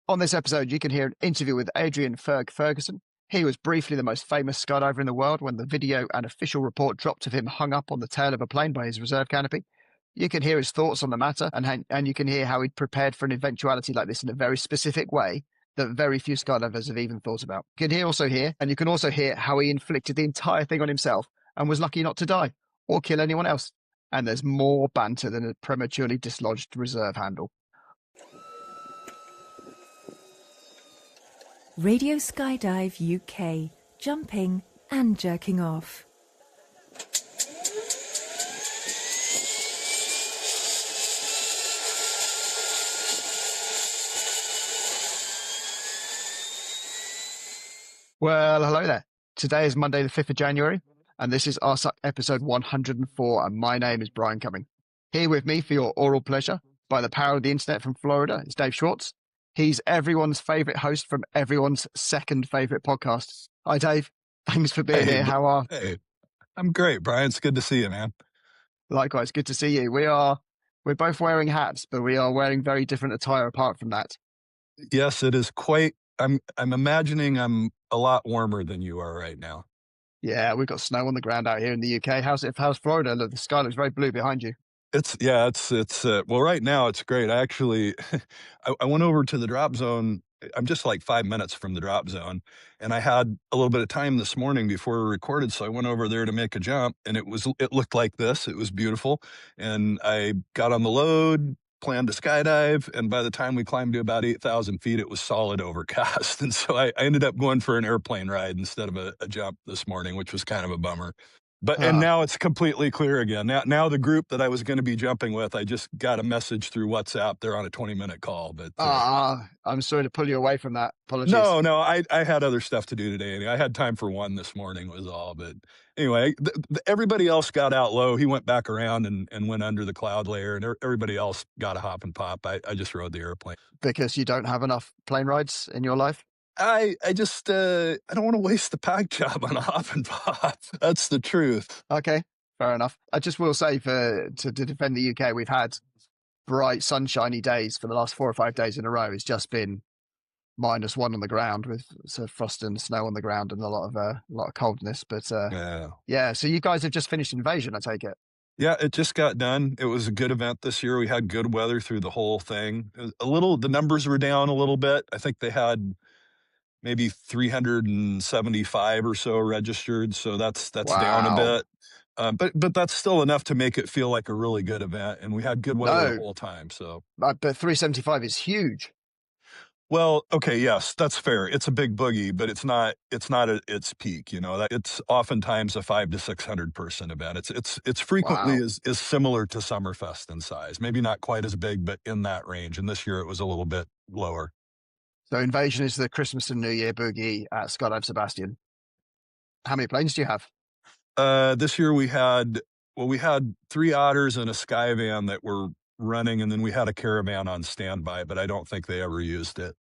On this episode, you can hear an interview with Adrian Ferg Ferguson. He was briefly the most famous skydiver in the world when the video and official report dropped of him hung up on the tail of a plane by his reserve canopy. You can hear his thoughts on the matter, and you can hear how he'd prepared for an eventuality like this in a very specific way that very few skydivers have even thought about. You can also hear how he inflicted the entire thing on himself and was lucky not to die or kill anyone else. And there's more banter than a prematurely dislodged reserve handle. Radio Skydive UK, jumping and jerking off. Well, hello there. Today is Monday, the 5th of January, and this is RSUK episode 104, and my name is Brian Cumming. Here with me for your oral pleasure, by the power of the internet from Florida, is Dave Schwartz. He's everyone's favorite host from everyone's second favorite podcast. Hi, Dave. Thanks for being here. How are you? Hey, I'm great, Brian. It's good to see you, man. Likewise, good to see you. We're both wearing hats, but we are wearing very different attire apart from that. Yes, it is quite. I'm imagining I'm a lot warmer than you are right now. Yeah, we've got snow on the ground out here in the UK. How's Florida? Look, the sky looks very blue behind you. It's well, right now it's great. I actually, I went over to the drop zone. I'm just like 5 minutes from the drop zone, and I had a little bit of time this morning before we recorded, so I went over there to make a jump, and it looked like this. It was beautiful, and I got on the load, planned to skydive, and by the time we climbed to about 8,000 feet, it was solid overcast, and so I ended up going for an airplane ride instead of a jump this morning, which was kind of a bummer. But and now it's completely clear again. Now the group that I was going to be jumping with, I just got a message through WhatsApp. They're on a 20-minute call. But I'm sorry to pull you away from that. Apologies. No, I had other stuff to do today. I had time for one this morning was all. But anyway, everybody else got out low. He went back around and went under the cloud layer, and everybody else got a hop and pop. I just rode the airplane. Because you don't have enough plane rides in your life? I just I don't want to waste the pack job on a hop and pop. That's the truth. Okay, fair enough. I just will say to defend the UK, we've had bright sunshiny days for the last 4 or 5 days in a row. It's just been -1 on the ground with sort of frost and snow on the ground and a lot of coldness. But yeah. So you guys have just finished Invasion, I take it. Yeah, it just got done. It was a good event this year. We had good weather through the whole thing. The numbers were down a little bit. I think they had maybe 375 or so registered, so that's Wow. down a bit. But that's still enough to make it feel like a really good event, and we had good weather the whole time. So, but 375 is huge. Well, okay, yes, that's fair. It's a big boogie, but it's not at its peak. You know, it's oftentimes a 500 to 600 person event. It's frequently is similar to Summerfest in size. Maybe not quite as big, but in that range. And this year it was a little bit lower. So Invasion is the Christmas and New Year boogie at Skydive Sebastian. How many planes do you have? This year we had 3 Otters and a Skyvan that were running, and then we had a Caravan on standby, but I don't think they ever used it.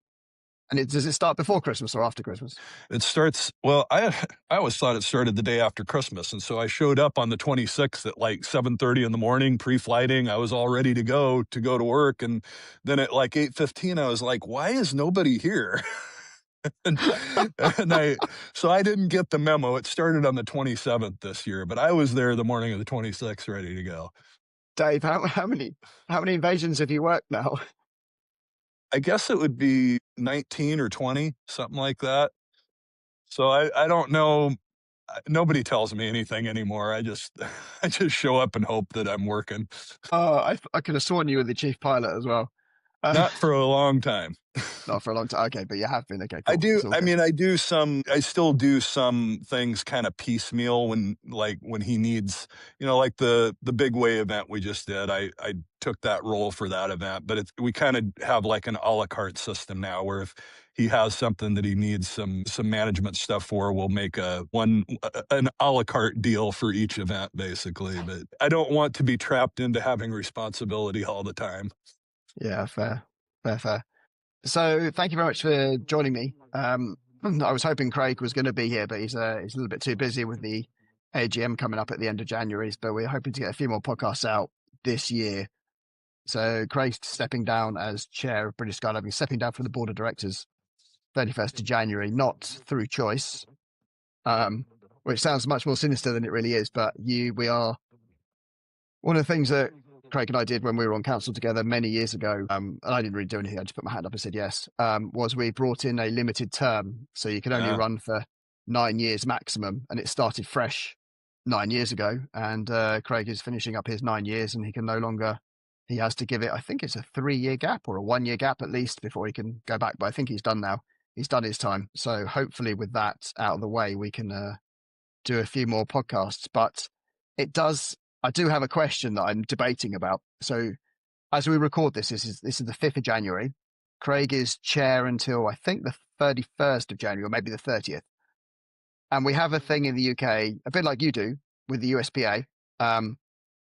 And does it start before Christmas or after Christmas? It starts, well, I always thought it started the day after Christmas. And so I showed up on the 26th at like 7:30 in the morning, pre-flighting. I was all ready to go to work. And then at like 8:15, I was like, why is nobody here? So I didn't get the memo. It started on the 27th this year, but I was there the morning of the 26th ready to go. Dave, how many Invasions have you worked now? I guess it would be 19 or 20, something like that. So I don't know. Nobody tells me anything anymore. I just show up and hope that I'm working. I could have sworn you were the chief pilot as well. Not for a long time. Not for a long time. Okay, but you have been. Okay, cool. I do. I mean, I still do some things kind of piecemeal when he needs, like the big way event we just did. I took that role for that event, but we kind of have like an a la carte system now where if he has something that he needs some management stuff for, we'll make an a la carte deal for each event basically. But I don't want to be trapped into having responsibility all the time. Yeah, fair. So thank you very much for joining me. I was hoping Craig was going to be here, but he's a little bit too busy with the AGM coming up at the end of January. But we're hoping to get a few more podcasts out this year. So Craig's stepping down as chair of British Skydiving, stepping down from the board of directors 31st of January, not through choice, which sounds much more sinister than it really is. But we are one of the things that Craig and I did when we were on council together many years ago, and I didn't really do anything. I just put my hand up and said yes. Was we brought in a limited term, so you can only run for 9 years maximum, and it started fresh 9 years ago. And Craig is finishing up his 9 years, and he can no longer. He has to give it. I think it's a 3-year gap or a 1-year gap at least before he can go back. But I think he's done now. He's done his time. So hopefully, with that out of the way, we can do a few more podcasts. But it does. I do have a question that I'm debating about. So as we record this is the 5th of January. Craig is chair until I think the 31st of January, or maybe the 30th. And we have a thing in the UK, a bit like you do with the USPA,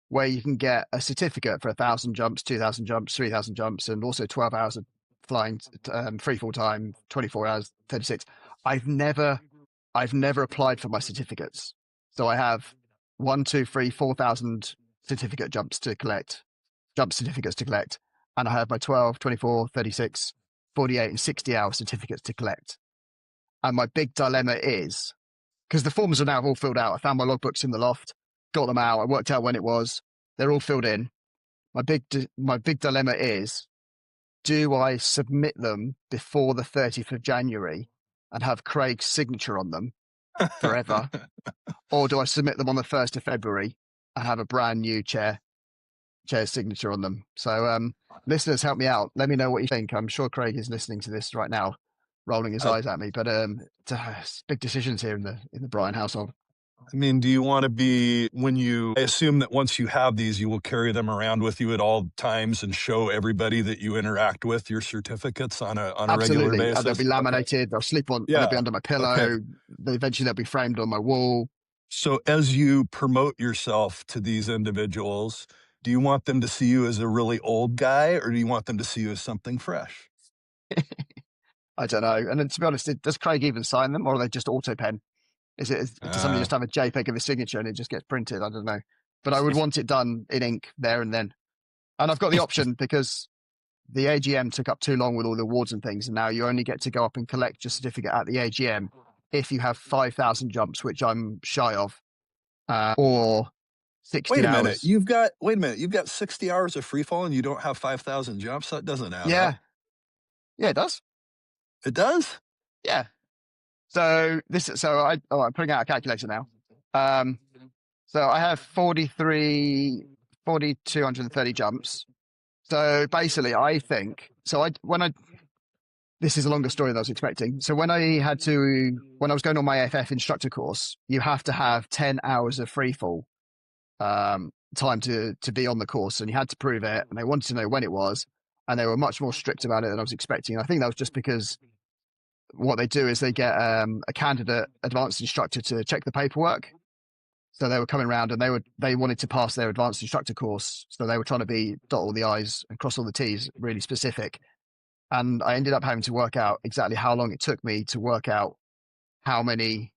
where you can get a certificate for 1,000 jumps, 2,000 jumps, 3,000 jumps, and also 12 hours of flying free fall time, 24 hours, 36. I've never applied for my certificates. So I have 1, 2, 3, 4,000 certificate jump certificates to collect. And I have my 12, 24, 36, 48, and 60 hour certificates to collect. And my big dilemma is, because the forms are now all filled out. I found my logbooks in the loft, got them out. I worked out when it was. They're all filled in. My big dilemma is, do I submit them before the 30th of January and have Craig's signature on them forever? Or do I submit them on the 1st of February and have a brand new chair's signature on them? So listeners, help me out. Let me know what you think. I'm sure Craig is listening to this right now, rolling his eyes at me. But it's big decisions here in the Bryan household. I mean, do you want to be, I assume that once you have these, you will carry them around with you at all times and show everybody that you interact with your certificates on a regular basis? They'll be laminated. They'll sleep on, they'll be under my pillow. Okay. Eventually they'll be framed on my wall. So as you promote yourself to these individuals, do you want them to see you as a really old guy, or do you want them to see you as something fresh? I don't know. And then, to be honest, does Craig even sign them, or are they just auto pen? Does somebody just have a JPEG of his signature and it just gets printed? I don't know. But I would want it done in ink there and then. And I've got the option because the AGM took up too long with all the awards and things. And now you only get to go up and collect your certificate at the AGM if you have 5,000 jumps, which I'm shy of, or 60 hours. Wait a minute. You've got 60 hours of free fall and you don't have 5,000 jumps? That doesn't add up. Yeah, it does. It does? Yeah. So I'm putting out a calculator now. So I have 4,230 jumps. So basically I think, this is a longer story than I was expecting. So when I was going on my AFF instructor course, you have to have 10 hours of free fall time to be on the course, and you had to prove it, and they wanted to know when it was, and they were much more strict about it than I was expecting. I think that was just because what they do is they get a candidate advanced instructor to check the paperwork. So they were coming around and they wanted to pass their advanced instructor course. So they were trying to dot all the I's and cross all the T's, really specific. And I ended up having to work out exactly how long it took me to work out how many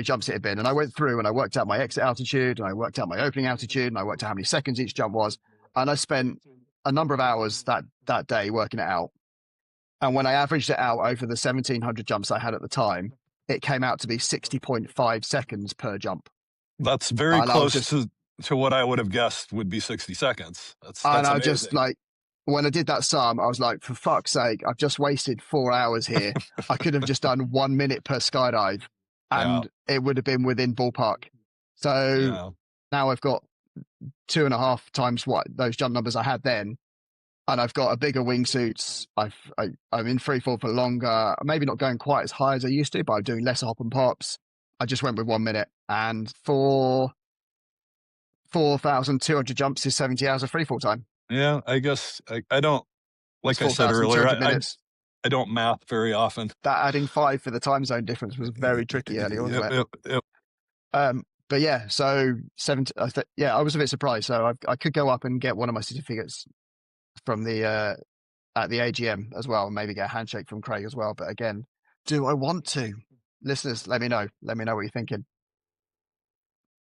jumps it had been. And I went through and I worked out my exit altitude, and I worked out my opening altitude, and I worked out how many seconds each jump was. And I spent a number of hours that day working it out. And when I averaged it out over the 1,700 jumps I had at the time, it came out to be 60.5 seconds per jump. That's very close to what I would have guessed would be 60 seconds. That's and I amazing. Just when I did that sum, I was like, for fuck's sake, I've just wasted 4 hours here. I could have just done 1 minute per skydive and it would have been within ballpark. So now I've got 2.5 times what those jump numbers I had then. And I've got a bigger wingsuits. I'm in free fall for longer. Maybe not going quite as high as I used to, but I'm doing less hop and pops. I just went with 1 minute, and 4,200 jumps is 70 hours of free fall time. Yeah, I guess I don't, like I said earlier, I don't math very often. That adding 5 for the time zone difference was very tricky earlier, wasn't it? But yeah, so 70. I was a bit surprised. So I could go up and get one of my certificates from at the AGM as well, and maybe get a handshake from Craig as well. But again, do I want to? Listeners, let me know. Let me know what you're thinking.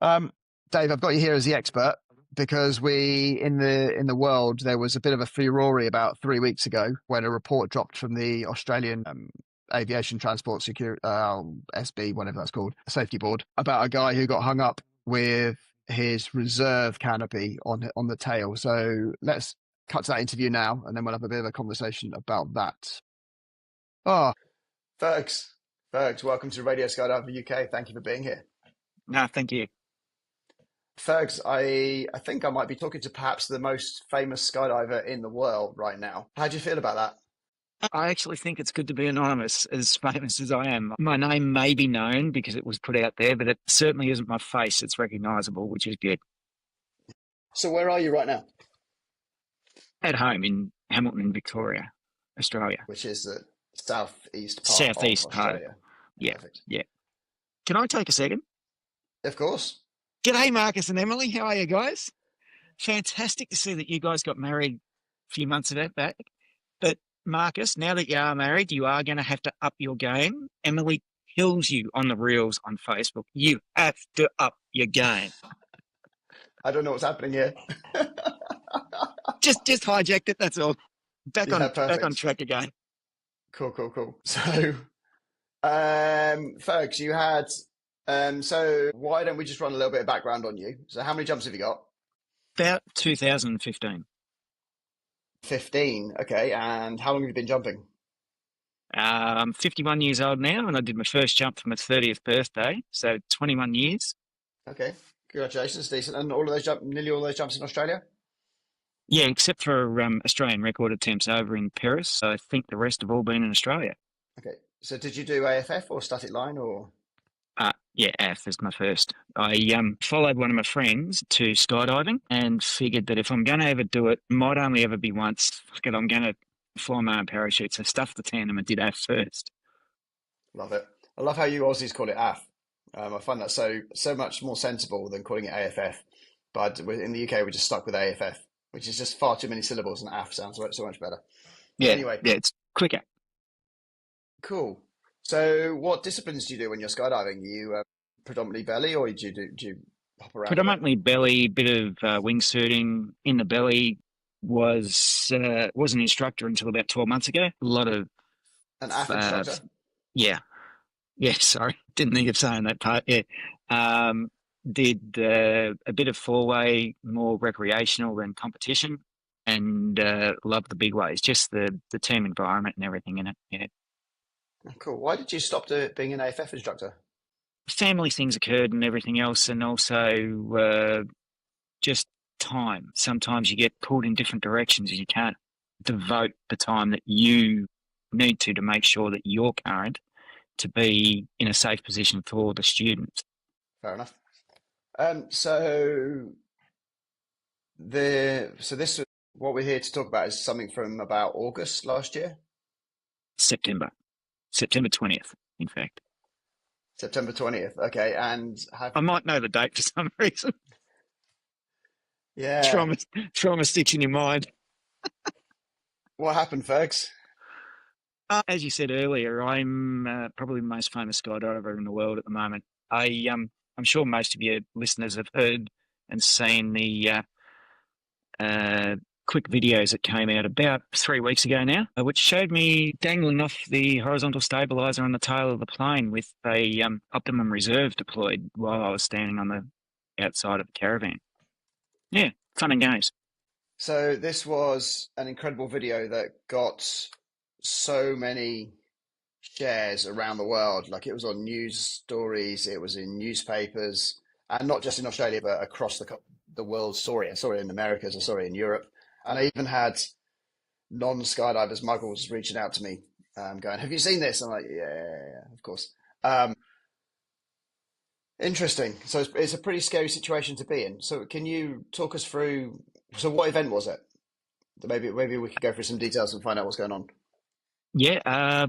Dave, I've got you here as the expert. because we in the world there was a bit of a furore about 3 weeks ago when a report dropped from the Australian Aviation Transport Security SB, whatever that's called, Safety Board, about a guy who got hung up with his reserve canopy on the tail. So let's cut to that interview now, and then we'll have a bit of a conversation about that. Oh, Fergs, welcome to Radio Skydiver UK. Thank you for being here. No, thank you. Fergs, I think I might be talking to perhaps the most famous skydiver in the world right now. How do you feel about that? I actually think it's good to be anonymous, as famous as I am. My name may be known because it was put out there, but it certainly isn't my face. It's recognisable, which is good. So where are you right now? At home in Hamilton, Victoria, Australia. Which is the southeast part of Australia. Yeah, Perfect. Yeah. Can I take a second? Of course. G'day, Marcus and Emily. How are you guys? Fantastic to see that you guys got married a few months back. But Marcus, now that you are married, you are going to have to up your game. Emily kills you on the reels on Facebook. You have to up your game. I don't know what's happening here. just hijacked it. That's all. Back on track again. Cool. So, Fergs, you had. So why don't we just run a little bit of background on you? So how many jumps have you got? About 2015. 15, okay. And how long have you been jumping? I'm 51 years old now, and I did my first jump for my 30th birthday, so 21 years. Okay, congratulations, decent. And nearly all those jumps in Australia? Yeah, except for Australian record attempts over in Paris. So I think the rest have all been in Australia. Okay, so did you do AFF or static line or? Yeah, AF is my first. I followed one of my friends to skydiving and figured that if I'm going to ever do it, might only ever be once. I'm going to fly my own parachute. So stuffed the tandem and did AF first. Love it. I love how you Aussies call it AF. I find that so much more sensible than calling it AFF. But in the UK, we're just stuck with AFF, which is just far too many syllables, and AF sounds so much better. Yeah, anyway. Yeah, it's quicker. Cool. So what disciplines do you do when you're skydiving? You predominantly belly, or do you hop around? Predominantly belly, bit of wingsuiting in the belly. Was an instructor until about 12 months ago. A lot of an AF instructor. Yeah. Sorry, didn't think of saying that part. Yeah, did a bit of four-way, more recreational than competition, and loved the big ways. Just the team environment and everything in it. Yeah. Cool. Why did you stop being an AFF instructor? Family things occurred and everything else, and also just time. Sometimes you get pulled in different directions and you can't devote the time that you need to make sure that you're current to be in a safe position for the students. Fair enough. So this what we're here to talk about is something from about August last year. September 20th, in fact. September 20th. Okay, and I might know the date for some reason. Yeah. Trauma sticks in your mind. What happened, Fergs? As you said earlier, I'm probably the most famous skydiver in the world at the moment. I'm sure most of your listeners have heard and seen the quick videos that came out about 3 weeks ago now, which showed me dangling off the horizontal stabilizer on the tail of the plane with a optimum reserve deployed while I was standing on the outside of the caravan. Yeah, fun and games. So this was an incredible video that got so many shares around the world. Like, it was on news stories, it was in newspapers, and not just in Australia, but across the world. I saw it in Americas, I saw it in Europe. And I even had non-skydivers, muggles, reaching out to me, going, "Have you seen this?" I'm like, yeah, of course. Interesting. So it's a pretty scary situation to be in. So can you talk us through, so what event was it? Maybe we could go through some details and find out what's going on. Yeah,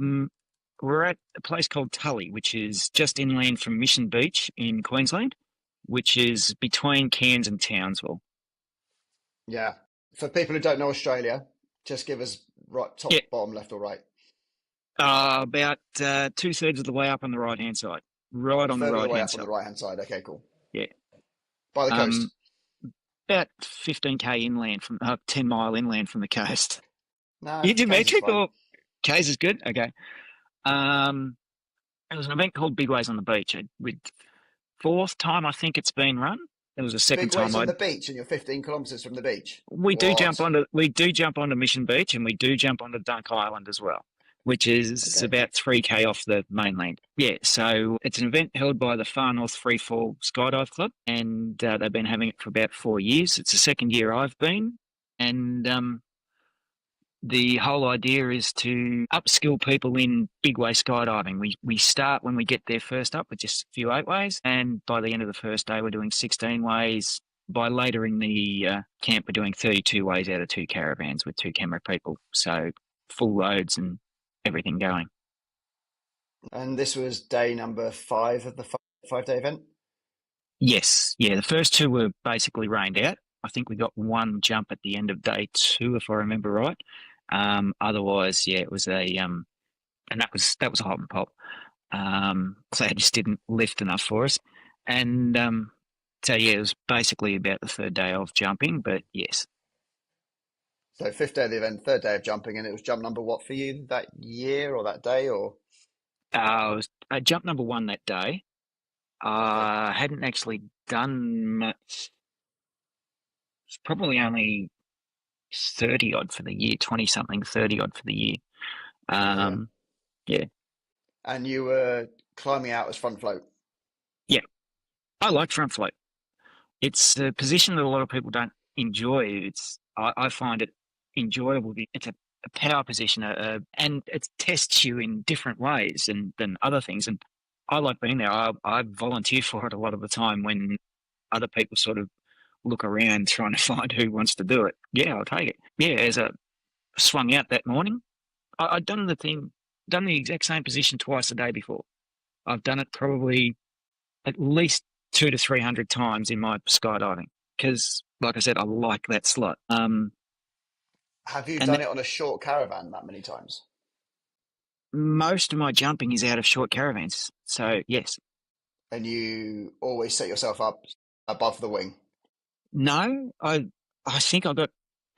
we're at a place called Tully, which is just inland from Mission Beach in Queensland, which is between Cairns and Townsville. Yeah. For people who don't know Australia, just give us top, bottom, left or right. About 2/3 of the way up on the right-hand side. Right on the right-hand side. On the right-hand side. Okay, cool. Yeah. By the coast. about 15k inland from 10-mile inland from the coast. No, You do K's is metric fine. or K's is good? Okay. It was an event called Big Waves on the Beach. With fourth time I think it's been run. It was the second Big waves time on the beach, and you're 15 kilometres from the beach. we do jump What? onto Mission Beach, and we do jump onto Dunk Island as well, which is Okay. about 3k off the mainland. Yeah, so it's an event held by the Far North Freefall Skydive Club, and they've been having it for about 4 years. It's the second year I've been, and the whole idea is to upskill people in big wave skydiving. We start when we get there first up with just a few 8-ways, and by the end of the first day we're doing 16 ways. By later in the camp, we're doing 32 ways out of 2 caravans with 2 camera people. So full loads and everything going. And this was day number 5 of the 5-day event? Yes. Yeah, the first 2 were basically rained out. I think we got 1 jump at the end of day 2, if I remember right. Otherwise, yeah, it was and that was a hot and pop. So it just didn't lift enough for us. And so, yeah, it was basically about the 3rd day of jumping, but yes. So 5th day of the event, 3rd day of jumping, and it was jump number what for you that year or that day? Or It was jump number 1 that day. I hadn't actually done much. It's probably only 30 odd for the year, 20 something, 30 odd for the year. Yeah. And you were climbing out as front float? Yeah. I like front float. It's a position that a lot of people don't enjoy. I find it enjoyable. It's a power position, and it tests you in different ways than other things. And I like being there. I volunteer for it a lot of the time when other people sort of look around trying to find who wants to do it. Yeah, I'll take it. Yeah, as I swung out that morning, I'd done the exact same position twice a day before. I've done it probably at least 200 to 300 times in my skydiving because, like I said, I like that slot. Have you done it on a short caravan that many times? Most of my jumping is out of short caravans, so yes. And you always set yourself up above the wing? No, I think I got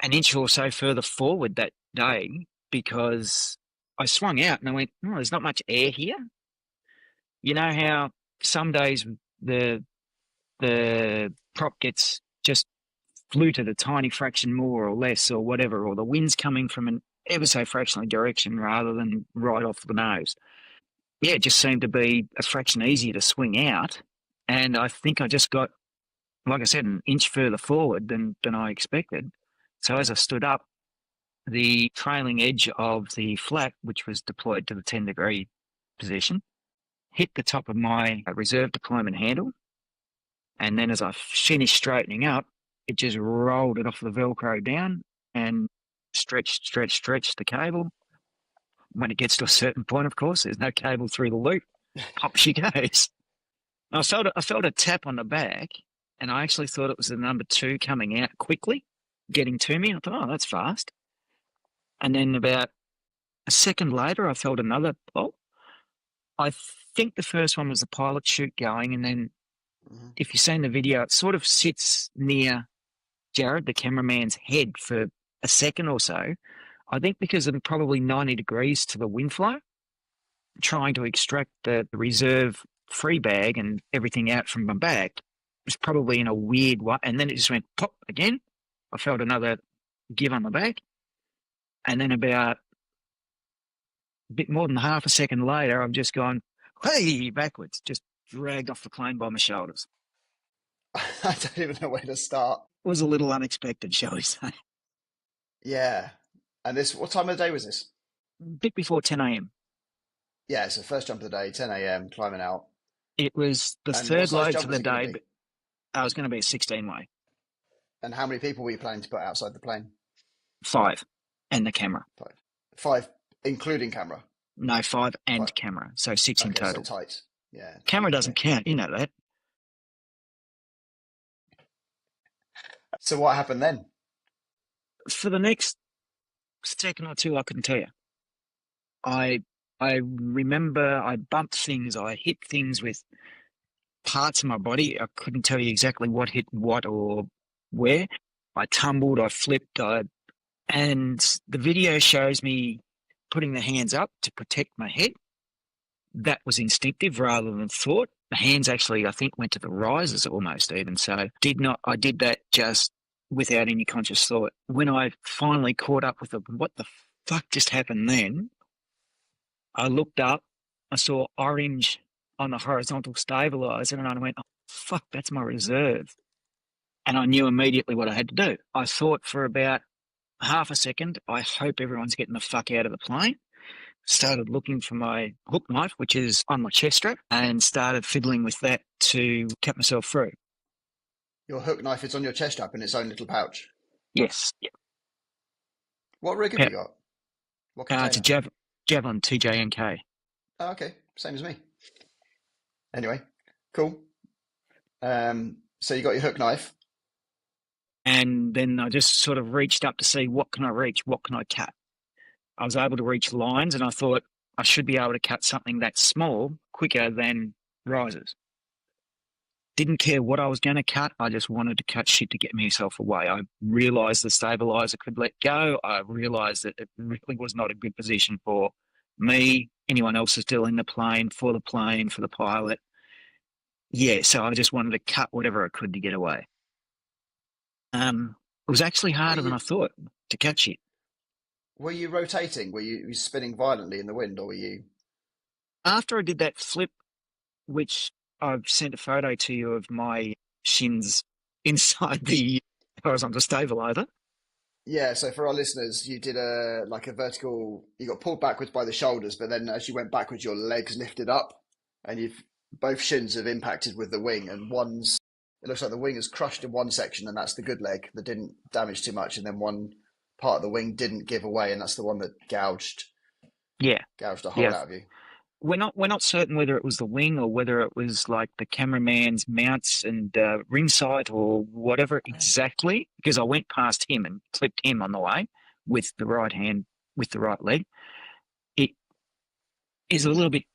an inch or so further forward that day because I swung out and I went, oh, there's not much air here. You know how some days the prop gets just fluted a tiny fraction more or less or whatever, or the wind's coming from an ever so fractionally direction rather than right off the nose. Yeah, it just seemed to be a fraction easier to swing out. And I think I just got, like I said, an inch further forward than I expected. So as I stood up, the trailing edge of the flap, which was deployed to the 10-degree position, hit the top of my reserve deployment handle. And then as I finished straightening up, it just rolled it off the Velcro down and stretched the cable. When it gets to a certain point, of course, there's no cable through the loop. Pop she goes. I felt a tap on the back, and I actually thought it was the number 2 coming out quickly, getting to me. I thought, oh, that's fast. And then about a second later, I felt another pop. I think the first one was the pilot chute going, and then if you've seen the video, it sort of sits near Jared, the cameraman's head, for a second or so. I think because I'm probably 90 degrees to the wind flow, trying to extract the reserve free bag and everything out from my back. It was probably in a weird way. And then it just went pop again. I felt another give on the back. And then about a bit more than half a second later, I've just gone, hey, backwards, just dragged off the plane by my shoulders. I don't even know where to start. It was a little unexpected, shall we say. Yeah. And what time of the day was this? A bit before 10 a.m. Yeah, so first jump of the day, 10 a.m, climbing out. It was the And third what size load jump for was the it gonna day, be? but I was going to be a 16-way. And how many people were you planning to put outside the plane? 5, and the camera. 5, including camera? No, 5 and 5. camera, so 6 in total. So tight. Yeah. Camera doesn't count, you know that. So what happened then? For the next second or two, I couldn't tell you. I remember I bumped things, I hit things with parts of my body. I couldn't tell you exactly what hit what or where. I tumbled, I flipped, and the video shows me putting the hands up to protect my head. That was instinctive rather than thought. The hands actually, I think, went to the risers almost even. So I did that just without any conscious thought. When I finally caught up with what the fuck just happened then, I looked up, I saw orange on the horizontal stabilizer, and I went, oh, fuck, that's my reserve. And I knew immediately what I had to do. I thought for about half a second, I hope everyone's getting the fuck out of the plane. Started looking for my hook knife, which is on my chest strap, and started fiddling with that to cut myself through. Your hook knife is on your chest strap in its own little pouch? Yes. Yeah. What rig have you got? What container? It's a Javelin TJNK. Oh, okay. Same as me. Anyway, cool. So you got your hook knife. And then I just sort of reached up to see what can I reach, what can I cut. I was able to reach lines, and I thought I should be able to cut something that small quicker than risers. Didn't care what I was going to cut. I just wanted to cut shit to get myself away. I realised the stabiliser could let go. I realised that it really was not a good position for me, anyone else is still in the plane, for the pilot. Yeah, so I just wanted to cut whatever I could to get away. It was actually harder than I thought to catch it. Were you rotating? Were you spinning violently in the wind, or were you? After I did that flip, which I've sent a photo to you of my shins inside the horizontal stabilizer. Yeah, so for our listeners, you did a vertical, you got pulled backwards by the shoulders, but then as you went backwards, your legs lifted up, and both shins have impacted with the wing, and it looks like the wing is crushed in one section, and that's the good leg that didn't damage too much, and then one part of the wing didn't give away, and that's the one that gouged a hole out of you. We're not certain whether it was the wing or whether it was like the cameraman's mounts and ring sight or whatever exactly, because I went past him and clipped him on the way with the right hand, with the right leg. It is a little bit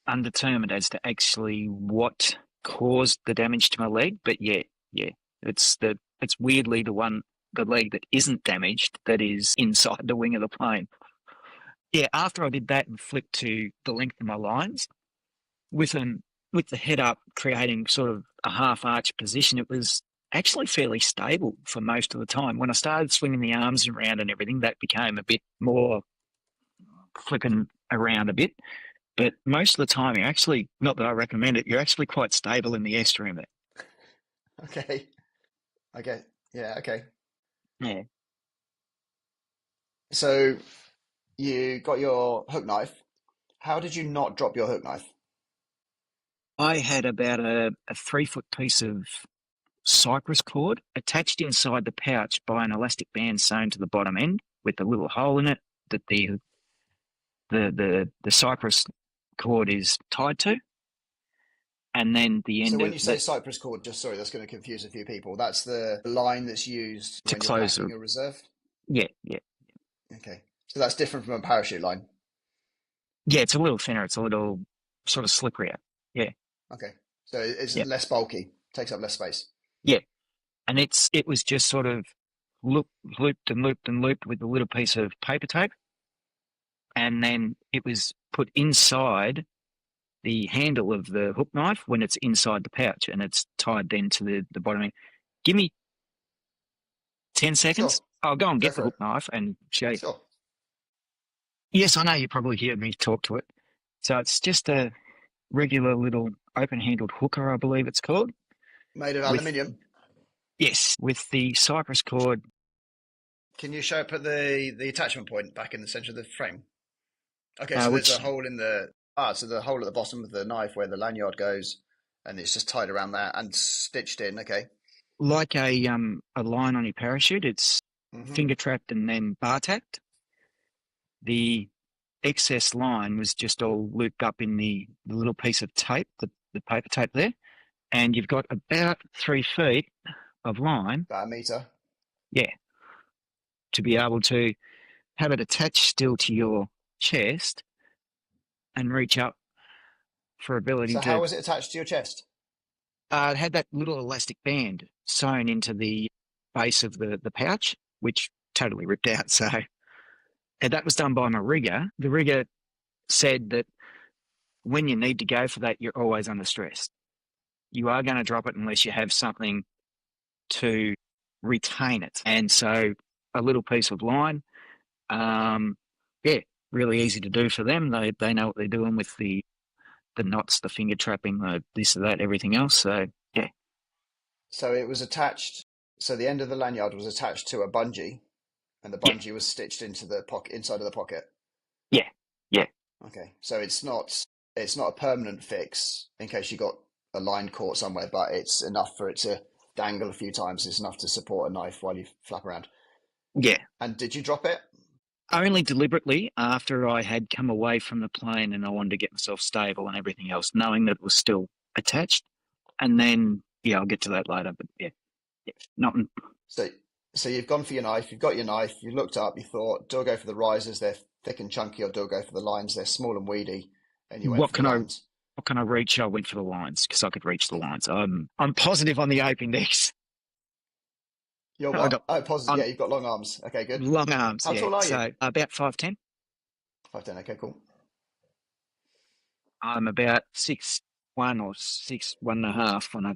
undetermined as to actually what caused the damage to my leg, but yeah, it's weirdly the leg that isn't damaged that is inside the wing of the plane. Yeah, after I did that and flipped to the length of my lines, with the head up, creating sort of a half-arch position, it was actually fairly stable for most of the time. When I started swinging the arms around and everything, that became a bit more flipping around a bit. But most of the time, you're actually, not that I recommend it, you're actually quite stable in the airstream there. Okay. Yeah, okay. Yeah. So you got your hook knife. How did you not drop your hook knife? I had about a 3-foot piece of cypress cord attached inside the pouch by an elastic band sewn to the bottom end with a little hole in it that the cypress cord is tied to. And then the end. So when you say cypress cord, that's going to confuse a few people. That's the line that's used to when close you're packing a reserve? Yeah. Okay. So that's different from a parachute line? Yeah, it's a little thinner. It's a little sort of slipperier. Yeah. Okay. So it's less bulky, takes up less space. Yeah. And it was just sort of looped with a little piece of paper tape. And then it was put inside the handle of the hook knife when it's inside the pouch, and it's tied then to the bottom end. Give me 10 seconds. Sure. I'll go and get the hook knife and show you. Sure. Yes, I know you probably heard me talk to it. So it's just a regular little open-handled hooker, I believe it's called. Made of aluminium? Yes, with the cypress cord. Can you show up at the attachment point back in the center of the frame? Okay, so there's a hole in the hole at the bottom of the knife where the lanyard goes, and it's just tied around that and stitched in. Okay, like a line on your parachute. It's finger trapped and then bar tacked. The excess line was just all looped up in the little piece of tape, the paper tape there, and you've got about 3 feet of line. About a meter. Yeah, to be able to have it attached still to your chest and reach up for ability to. So how was it attached to your chest? It had that little elastic band sewn into the base of the pouch, which totally ripped out. So, and that was done by my rigger. The rigger said that when you need to go for that, you're always under stress. You are going to drop it unless you have something to retain it. And so a little piece of line, really easy to do for them. They know what they're doing with the knots, the finger trapping, this or that, everything else. So, yeah. So it was attached. So the end of the lanyard was attached to a bungee, and the bungee was stitched into the pocket, inside of the pocket. Yeah, yeah. Okay, so it's not a permanent fix in case you got a line caught somewhere, but it's enough for it to dangle a few times. It's enough to support a knife while you flap around. Yeah. And did you drop it? Only deliberately after I had come away from the plane and I wanted to get myself stable and everything else, knowing that it was still attached. And then, I'll get to that later, but not. So you've gone for your knife, you've got your knife, you looked up, you thought, do I go for the risers, they're thick and chunky, or do I go for the lines, they're small and weedy? And you went for the lines. What can I reach? I went for the lines because I could reach the lines. I'm positive on the appendix. You're what? Positive. Yeah, you've got long arms. Okay, good. Long arms. How tall are you? So about 5'10". 5'10". Okay, cool. I'm about 6'1" or 6'1.5"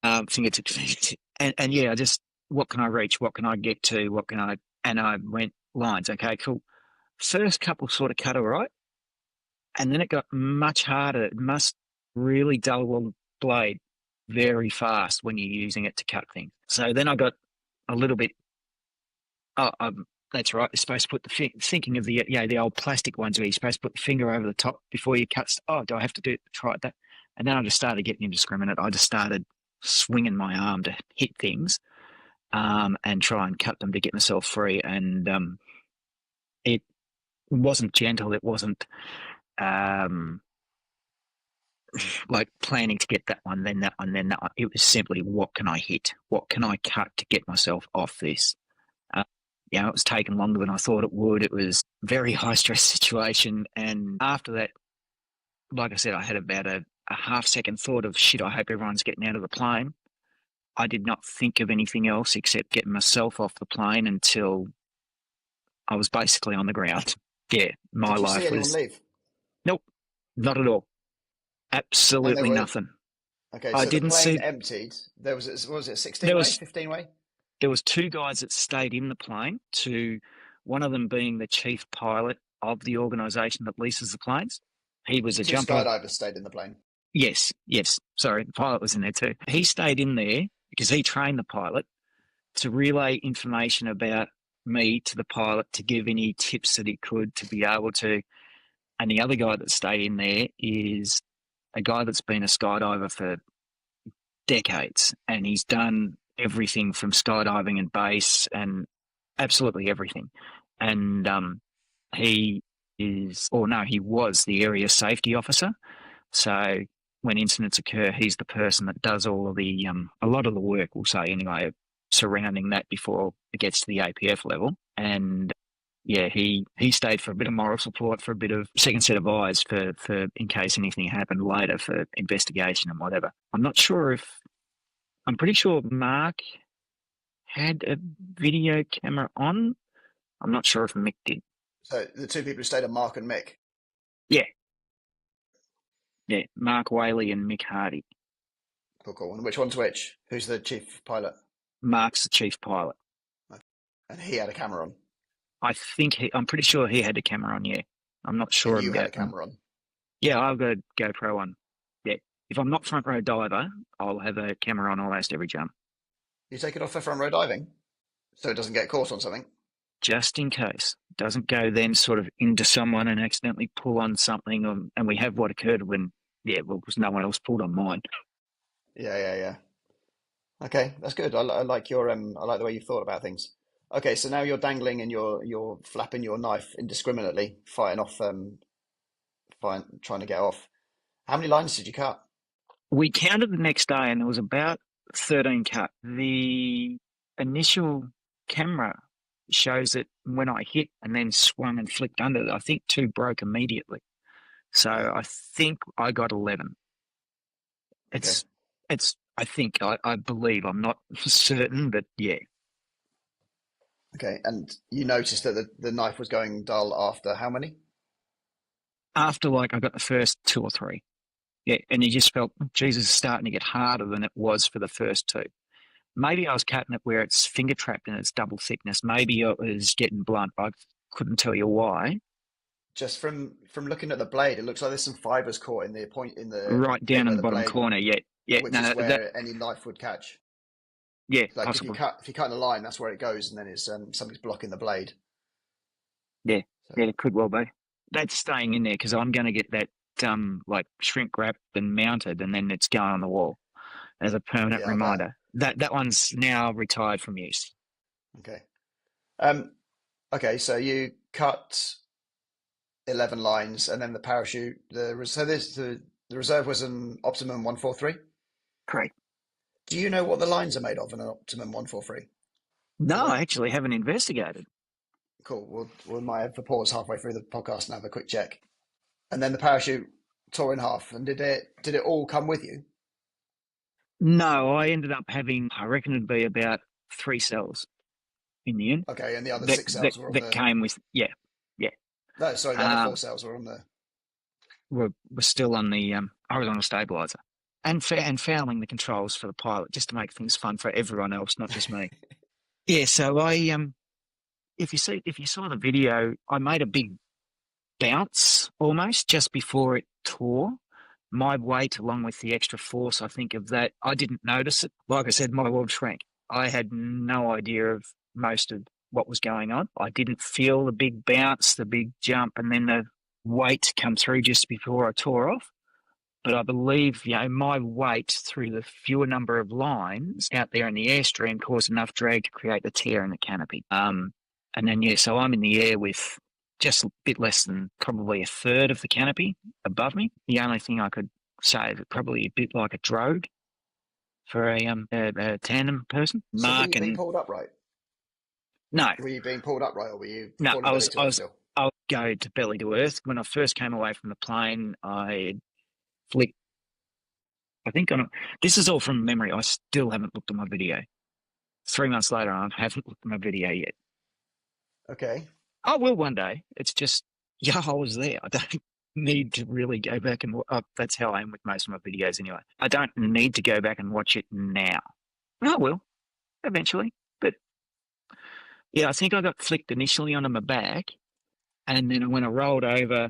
when fingertips. And I just, what can I reach? What can I get to? And I went lines. Okay, cool. First couple sort of cut all right. And then it got much harder. It must really dull the blade very fast when you're using it to cut things. So then I got a little bit, that's right, you're supposed to put thinking of the old plastic ones where you're supposed to put the finger over the top before you cut. Do I have to try that? And then I just started getting indiscriminate. I just started swinging my arm to hit things and try and cut them to get myself free. And it wasn't gentle. It wasn't like planning to get that one, then that one, then that one. It was simply, what can I hit? What can I cut to get myself off this? It was taking longer than I thought it would. It was a very high stress situation. And after that, like I said, I had about a half-second thought of, shit, I hope everyone's getting out of the plane. I did not think of anything else except getting myself off the plane until I was basically on the ground. Yeah, my life was... Did you see anyone leave? Nope, not at all. Absolutely nothing. Okay, so the plane emptied. There was it 16-way, 15-way? There was two guys that stayed in the plane, one of them being the chief pilot of the organisation that leases the planes. He was a jumper. Two skydivers stayed in the plane? Yes. Sorry, the pilot was in there too. He stayed in there because he trained the pilot to relay information about me to the pilot, to give any tips that he could to be able to. And the other guy that stayed in there is a guy that's been a skydiver for decades, and he's done everything from skydiving and base and absolutely everything. And he was the area safety officer. So when incidents occur, he's the person that does all of the a lot of the work, we'll say anyway, surrounding that before it gets to the APF level. And he stayed for a bit of moral support, for a bit of second set of eyes for in case anything happened later, for investigation and whatever. I'm pretty sure Mark had a video camera on. I'm not sure if Mick did. So the two people who stayed are Mark and Mick? Yeah. Yeah, Mark Whaley and Mick Hardy. Cool. And which one's which? Who's the chief pilot? Mark's the chief pilot. And he had a camera on? I'm pretty sure he had a camera on, yeah. I'm not sure. And you had a camera on? Yeah, I've got a GoPro on. Yeah. If I'm not front row diver, I'll have a camera on almost every jump. You take it off for front row diving? So it doesn't get caught on something? Just in case. Doesn't go then sort of into someone and accidentally pull on something. And we have what occurred when, because no one else pulled on mine. Yeah. Okay, that's good. I like your I like the way you've thought about things. Okay, so now you're dangling and you're flapping your knife indiscriminately, fighting off, trying to get off. How many lines did you cut? We counted the next day and there was about 13 cut. The initial camera shows that when I hit and then swung and flicked under, I think 2 broke immediately. So I think I got 11. It's I think, I believe, I'm not certain, but yeah. Okay, and you noticed that the knife was going dull after how many? After like I got the first two or three. Yeah, and you just felt, Jesus, is starting to get harder than it was for the first two. Maybe I was cutting it where it's finger trapped and it's double thickness. Maybe it was getting blunt. I couldn't tell you why. Just from looking at the blade, it looks like there's some fibers caught in the point in the Right down end in of the the bottom blade, corner. Yeah, yeah, which is no, that, where any knife would catch. yeah, Like possibly. if you cut in a line, that's where it goes, and then it's something's blocking the blade. Yeah, So, yeah, it could well be. That's staying in there because I'm going to get that like shrink wrapped and mounted, and then it's going on the wall as a permanent yeah, I bet. reminder. That one's now retired from use. Okay. Um. Okay. So you cut 11 lines, and then the parachute. The reserve was an Optimum 143. Correct. Do you know what the lines are made of in an Optimum 143? No, I actually haven't investigated. Cool. We might have to pause halfway through the podcast and have a quick check. And then the parachute tore in half. And did it all come with you? No, I ended up having, I reckon it'd be about 3 cells in the end. Okay, and the other That six that cells were on that the. came with, yeah, yeah. No, sorry, the other four cells were on the. We're still on the horizontal stabilizer and fouling the controls for the pilot just to make things fun for everyone else, not just me. Yeah, so if you saw the video, I made a big bounce almost just before it tore. My weight, along with the extra force, I think of that, I didn't notice it. Like I said, my world shrank. I had no idea of most of what was going on. I didn't feel the big bounce, the big jump, and then the weight come through just before I tore off. But I believe, my weight through the fewer number of lines out there in the airstream caused enough drag to create the tear in the canopy. And then, so I'm in the air with just a bit less than probably a third of the canopy above me. The only thing I could say is probably a bit like a drogue for a tandem person. So were Mark you being and pulled upright? no, Were you being pulled upright, or were you no, falling belly to earth still? I would go to belly to earth. When I first came away from the plane, I flicked. I think this is all from memory. I still haven't looked at my video. 3 months later, I haven't looked at my video yet. Okay. I will one day. It's just, I was there. I don't need to really go back and that's how I am with most of my videos anyway. I don't need to go back and watch it now. I will eventually, but yeah, I think I got flicked initially onto my back, and then when I rolled over,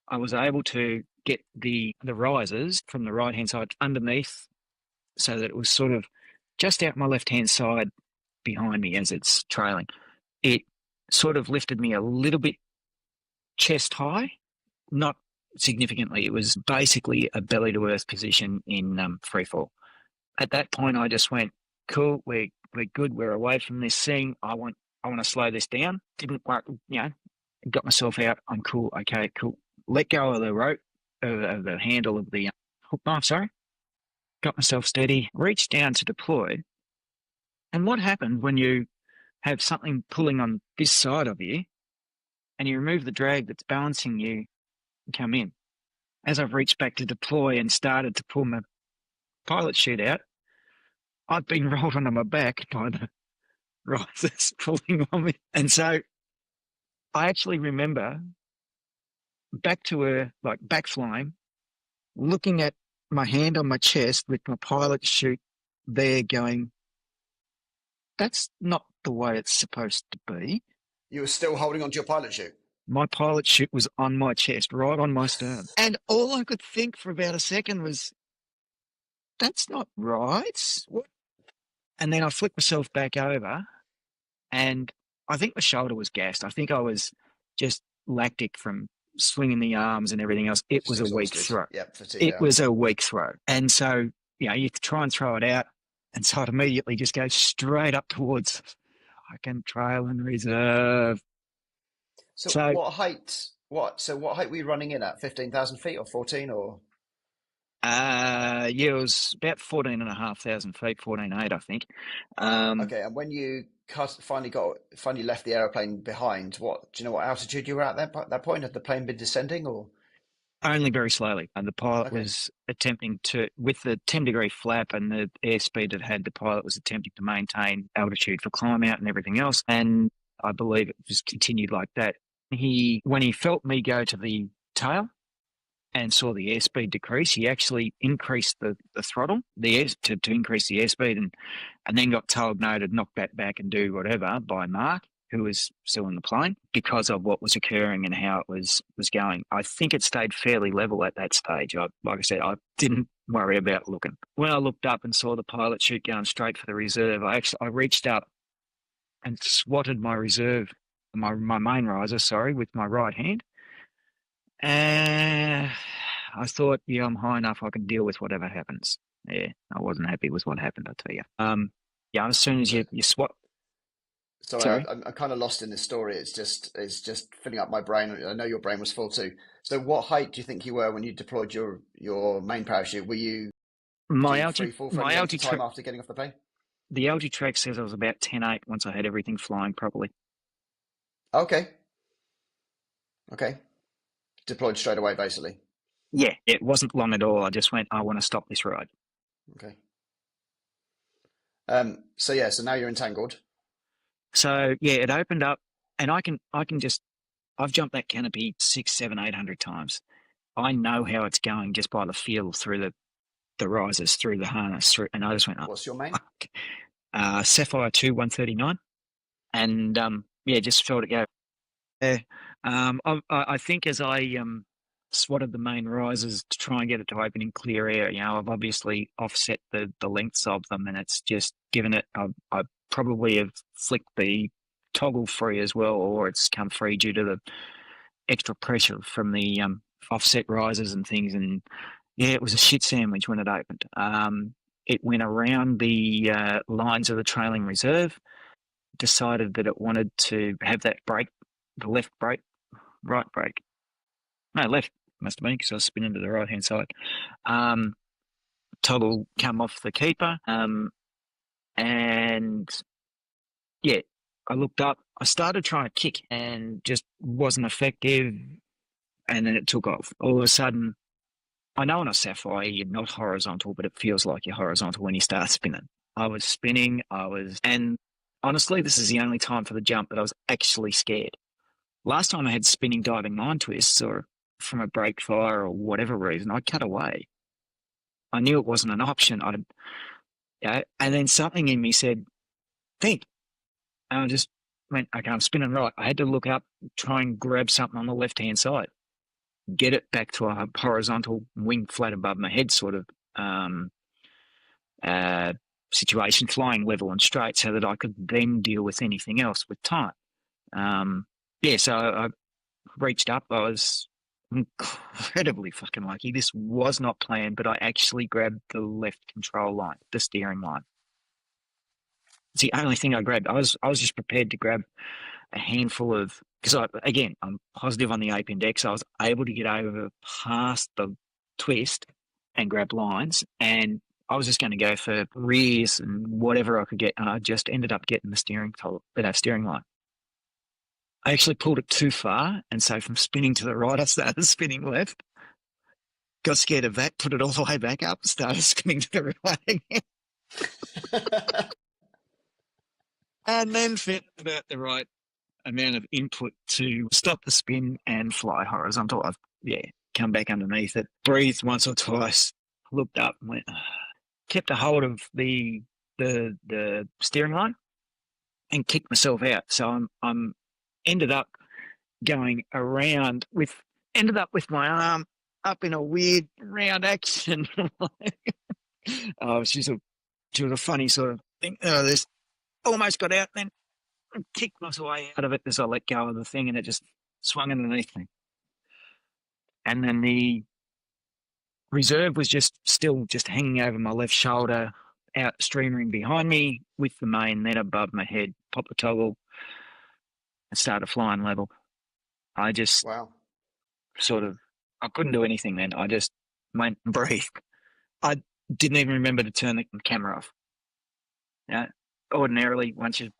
I was able to get the risers from the right hand side underneath, so that it was sort of just out my left hand side behind me as it's trailing. It sort of lifted me a little bit chest high, not significantly. It was basically a belly to earth position in free fall. At that point, I just went, cool, we're good, we're away from this thing. I want to slow this down. Didn't work, got myself out. I'm cool. Okay, cool. Let go of the rope, of the handle of the hook knife. Sorry. Got myself steady. Reached down to deploy. And what happened when you have something pulling on this side of you, and you remove the drag that's balancing you and come in? As I've reached back to deploy and started to pull my pilot chute out, I've been rolled onto my back by the risers pulling on me. And so I actually remember back flying, looking at my hand on my chest with my pilot chute there going, that's not the way it's supposed to be. You were still holding onto your pilot chute? My pilot chute was on my chest, right on my stern. And all I could think for about a second was, that's not right. What? And then I flicked myself back over, and I think my shoulder was gassed. I think I was just lactic from swinging the arms and everything else. It was a weak throw. Yep, fatigue It out. was a weak throw. And so, you try and throw it out. And so it immediately just goes straight up towards fucking trail and reserve. So what height were you running in at? 15,000 feet or 14 or? It was about 14,500 feet, 14,800, I think. Okay, and when you finally left the aeroplane behind, do you know what altitude you were at that point? Had the plane been descending or? Only very slowly. And the pilot Okay. was attempting to, with the 10-degree flap and the airspeed it had, the pilot was attempting to maintain altitude for climb out and everything else. And I believe it just continued like that. When he felt me go to the tail and saw the airspeed decrease, he actually increased the throttle, to increase the airspeed, and then got told no, to knock that back and do whatever by Mark, who was still in the plane, because of what was occurring and how it was going. I think it stayed fairly level at that stage. Like I said, I didn't worry about looking. When I looked up and saw the pilot chute going straight for the reserve, I reached up and swatted my reserve, my main riser, with my right hand. And I thought, yeah, I'm high enough, I can deal with whatever happens. Yeah, I wasn't happy with what happened, I tell you. Yeah, as soon as you swat. Sorry, Sorry. I'm kind of lost in this story. It's just filling up my brain. I know your brain was full too. So, what height do you think you were when you deployed your main parachute? Were you doing free fall for any length of time after getting off the plane? The altitude track says I was about 10.8 once I had everything flying properly. Okay. Deployed straight away, basically. Yeah, it wasn't long at all. I just went, I want to stop this ride. Okay. So now you're entangled. So yeah, it opened up, and I can just, I've jumped that canopy 600, 700, 800 times. I know how it's going just by the feel through the risers, through the harness, and I just went, What's your main? Sapphire 2 139, and just felt it go. Yeah. I think as I swatted the main risers to try and get it to open in clear air, I've obviously offset the lengths of them, and it's just given it. I probably have flicked the toggle free as well, or it's come free due to the extra pressure from the offset risers and things. And yeah, it was a shit sandwich when it opened. It went around the lines of the trailing reserve, decided that it wanted to have that brake, the left brake, right brake. No, left must have been, because I was spinning to the right-hand side. Toggle come off the keeper. And yeah, I looked up. I started trying to kick and just wasn't effective. And then it took off. All of a sudden, I know on a Sapphire you're not horizontal, but it feels like you're horizontal when you start spinning. I was spinning. And honestly, this is the only time for the jump that I was actually scared. Last time I had spinning diving line twists, or from a brake fire or whatever reason, I cut away. I knew it wasn't an option. And then something in me said, think. And I just went, okay, I'm spinning right. I had to look up, try and grab something on the left-hand side, get it back to a horizontal, wing flat above my head sort of situation, flying level and straight, so that I could then deal with anything else with time. So I reached up. I was incredibly fucking lucky. This was not planned, but I actually grabbed the left control line, the steering line. It's the only thing I grabbed. I was just prepared to grab a handful of, because I'm positive on the ape index. I was able to get over past the twist and grab lines, and I was just going to go for rears and whatever I could get. And I just ended up getting the steering line. I actually pulled it too far, and so from spinning to the right, I started spinning left. Got scared of that, put it all the way back up, started spinning to the right again. And then fit about the right amount of input to stop the spin and fly horizontal. I've come back underneath it, breathed once or twice, looked up, and went, kept a hold of the steering line and kicked myself out. So I'm ended up going around ended up with my arm up in a weird round action. She was a funny sort of thing. This almost got out, then kicked my way out of it as I let go of the thing, and it just swung underneath me. And then the reserve was still hanging over my left shoulder, out streamering behind me, with the main then above my head. Pop the toggle and started flying level. I just I couldn't do anything then. I just went and breathed. I didn't even remember to turn the camera off. Ordinarily, once you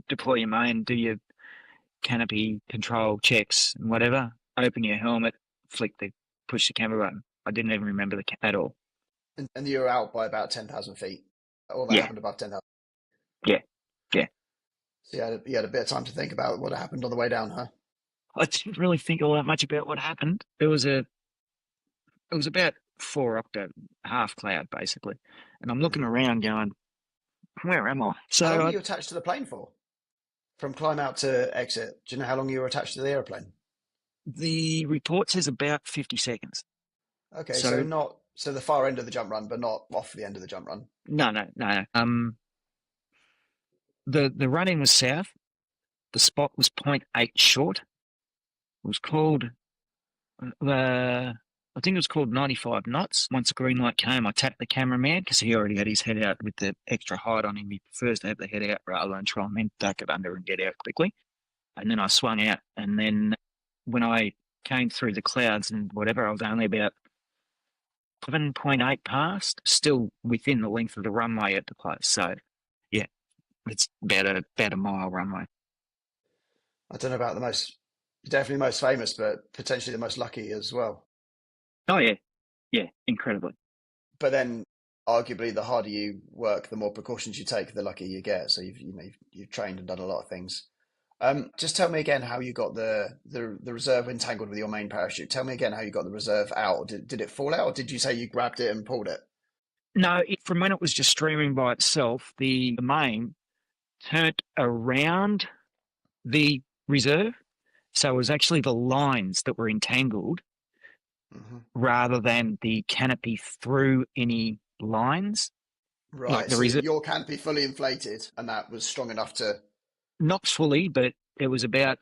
deploy your main, do your canopy control checks and whatever, open your helmet, flick the push the camera button. I didn't even remember at all. And you were out by about 10,000 feet. All that Yeah. happened above 10,000. Yeah. Yeah. So you had a bit of time to think about what happened on the way down, huh? I didn't really think all that much about what happened. It was about 4 octave, half cloud basically. And I'm looking around going, where am I? So how long were you attached to the plane for? From climb out to exit, do you know how long you were attached to the airplane? the report says about 50 seconds. Okay, so not the far end of the jump run, but not off the end of the jump run. No. The run-in was south. The spot was 0.8 short. It was called, I think it was called 95 knots. Once the green light came, I tapped the cameraman because he already had his head out with the extra height on him. He prefers to have the head out rather than try and duck it under and get out quickly. And then I swung out. And then when I came through the clouds and whatever, I was only about 7.8 past, still within the length of the runway at the place. So, yeah, it's about a mile runway. I don't know about definitely most famous, but potentially the most lucky as well. Oh, yeah, incredibly. But then, arguably, the harder you work, the more precautions you take, the luckier you get. So you've trained and done a lot of things. Just tell me again how you got the reserve entangled with your main parachute. Tell me again how you got the reserve out. Did it fall out, or did you say you grabbed it and pulled it? No, from when it was just streaming by itself, the main turned around the reserve. So it was actually the lines that were entangled rather than the canopy through any lines. Right, like so your canopy fully inflated, and that was strong enough to... Not fully, but it was the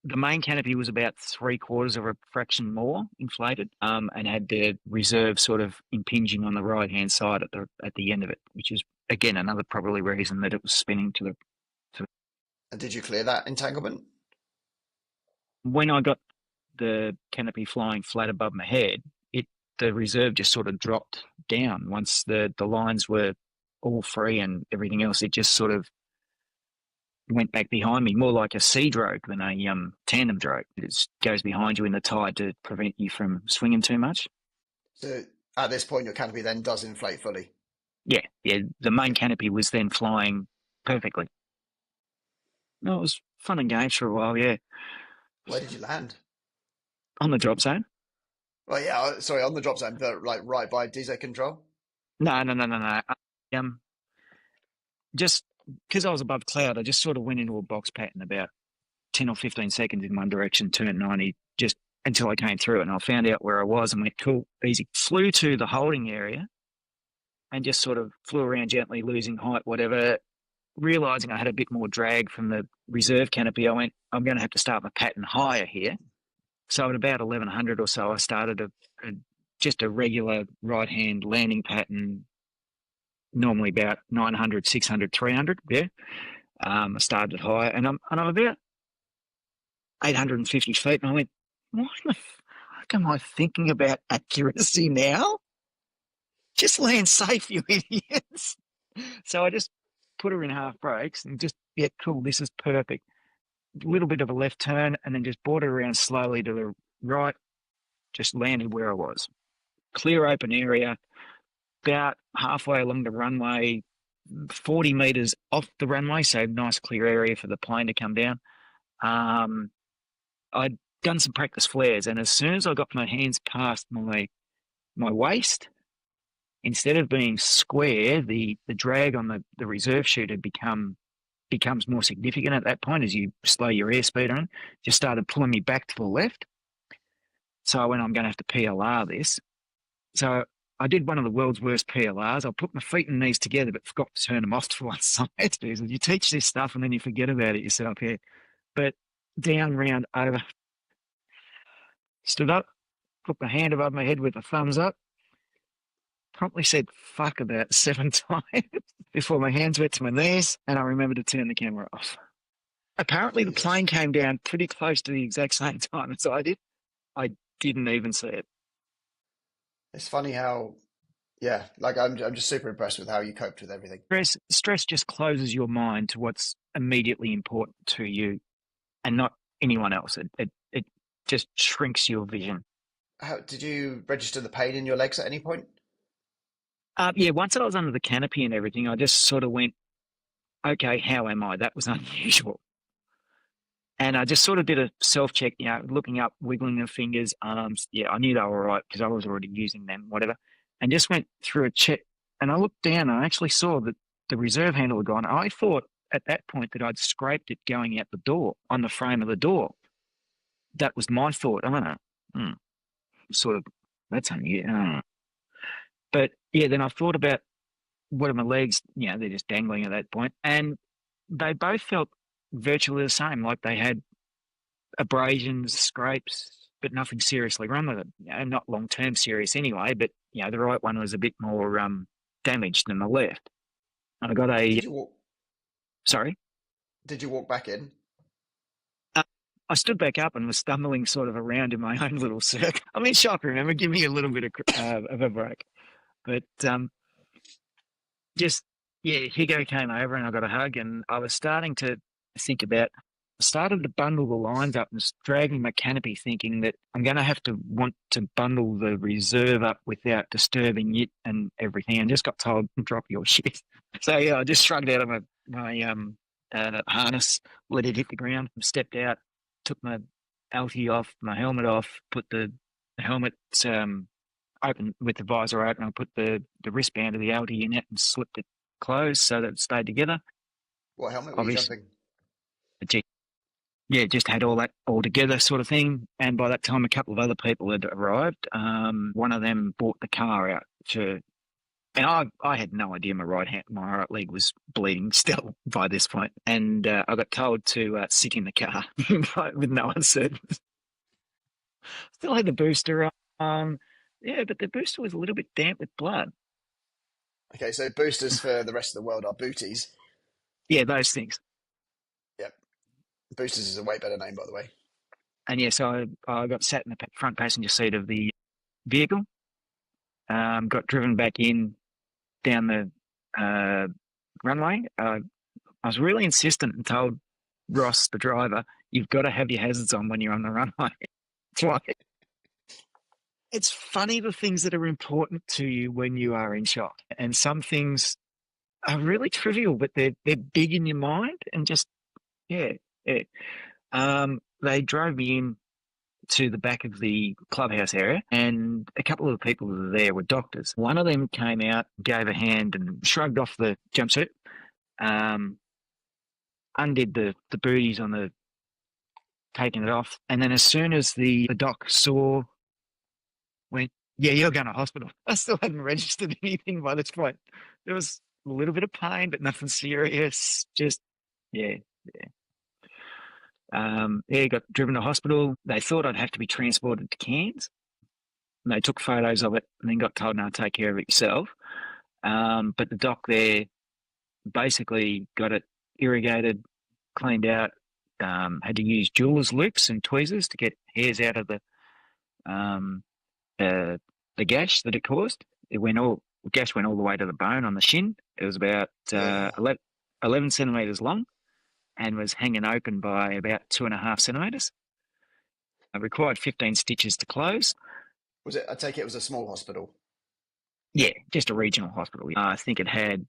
main canopy was about 3/4 of a fraction more inflated, and had the reserve sort of impinging on the right-hand side at the end of it, which is, again, another probably reason that it was spinning to the... And did you clear that entanglement? When I got the canopy flying flat above my head, the reserve just sort of dropped down. Once the lines were all free and everything else, it just sort of went back behind me, more like a sea drogue than a tandem drogue. It goes behind you in the tide to prevent you from swinging too much. So at this point, your canopy then does inflate fully? Yeah. The main canopy was then flying perfectly. No, it was fun and games for a while, yeah. Where did you land? On the drop zone. Well, yeah, sorry, on the drop zone, but like right by DZ control? No. Just because I was above cloud, I just sort of went into a box pattern about 10 or 15 seconds in one direction, turned 90, just until I came through it. And I found out where I was and went, cool, easy. Flew to the holding area and just sort of flew around gently, losing height, whatever. Realising I had a bit more drag from the reserve canopy, I went, I'm going to have to start my pattern higher here. So at about 1100 or so, I started just a regular right-hand landing pattern, normally about 900, 600, 300, yeah. I started high, and I'm about 850 feet, and I went, what the fuck am I thinking about accuracy now? Just land safe, you idiots. So I just put her in half brakes and just, yeah, cool, this is perfect. A little bit of a left turn and then just brought it around slowly to the right, just landed where I was. Clear open area, about halfway along the runway, 40 metres off the runway, so nice clear area for the plane to come down. I'd done some practice flares, and as soon as I got my hands past my waist, instead of being square, the drag on the reserve chute had becomes more significant at that point as you slow your airspeed on, just started pulling me back to the left. So I went, I'm going to have to PLR this. So I did one of the world's worst PLRs. I put my feet and knees together, but forgot to turn them off to one side. You teach this stuff and then you forget about it yourself here. But down, round, over. Stood up, put my hand above my head with a thumbs up. Promptly said fuck about 7 times before my hands went to my knees, and I remembered to turn the camera off. Apparently the plane came down pretty close to the exact same time as I did. I didn't even see it. It's funny how, yeah, like I'm just super impressed with how you coped with everything. Stress just closes your mind to what's immediately important to you and not anyone else. It just shrinks your vision. How did you register the pain in your legs at any point? Yeah, once I was under the canopy and everything, I just sort of went, okay, how am I? That was unusual. And I just sort of did a self check, looking up, wiggling the fingers, arms. Yeah, I knew they were all right because I was already using them, whatever. And just went through a check. And I looked down and I actually saw that the reserve handle had gone. I thought at that point that I'd scraped it going out the door on the frame of the door. That was my thought. I don't know. Sort of, that's unusual. I don't know. But yeah, then I thought about what are my legs? They're just dangling at that point. And they both felt virtually the same, like they had abrasions, scrapes, but nothing seriously wrong with it. Not long-term serious anyway, but the right one was a bit more damaged than the left. And I got Did you walk? Sorry? Did you walk back in? I stood back up and was stumbling sort of around in my own little circle. I'm in shock, remember? Give me a little bit of a break. But Higo came over and I got a hug, and I was starting to think about, started to bundle the lines up and dragging my canopy, thinking that I'm going to have to want to bundle the reserve up without disturbing it and everything, and just got told, drop your shit. So yeah, I just shrugged out of my harness, let it hit the ground, stepped out, took my alty off, my helmet off, put the helmet open with the visor open. I put the wristband of the alty in it and slipped it closed so that it stayed together. What helmet were you jumping? Yeah, just had all that all together sort of thing. And by that time, a couple of other people had arrived. One of them brought the car out and I had no idea my right leg was bleeding still by this point. And I got told to sit in the car with no uncertainty. Still had the booster on. Yeah, but the booster was a little bit damp with blood. Okay, so boosters for the rest of the world are booties. Yeah, those things. Yep. Boosters is a way better name, by the way. And yeah, so I got sat in the front passenger seat of the vehicle, got driven back in down the runway. I was really insistent and told Ross, the driver, you've got to have your hazards on when you're on the runway. It's funny the things that are important to you when you are in shock. And some things are really trivial, but they're big in your mind and just, yeah. They drove me in to the back of the clubhouse area, and a couple of the people that were there were doctors. One of them came out, gave a hand and shrugged off the jumpsuit, undid the booties on the taking it off. And then as soon as the doc saw, went, yeah, you're going to hospital. I still hadn't registered anything by this point. There was a little bit of pain, but nothing serious. Just, yeah. Got driven to hospital. They thought I'd have to be transported to Cairns. And they took photos of it and then got told, no, take care of it yourself. But the doc there basically got it irrigated, cleaned out, had to use jeweler's loops and tweezers to get hairs out of the gash that it caused. The gash went all the way to the bone on the shin. It was about 11 centimetres long and was hanging open by about 2.5 centimetres. It required 15 stitches to close. I take it was a small hospital? Yeah, just a regional hospital. I think it had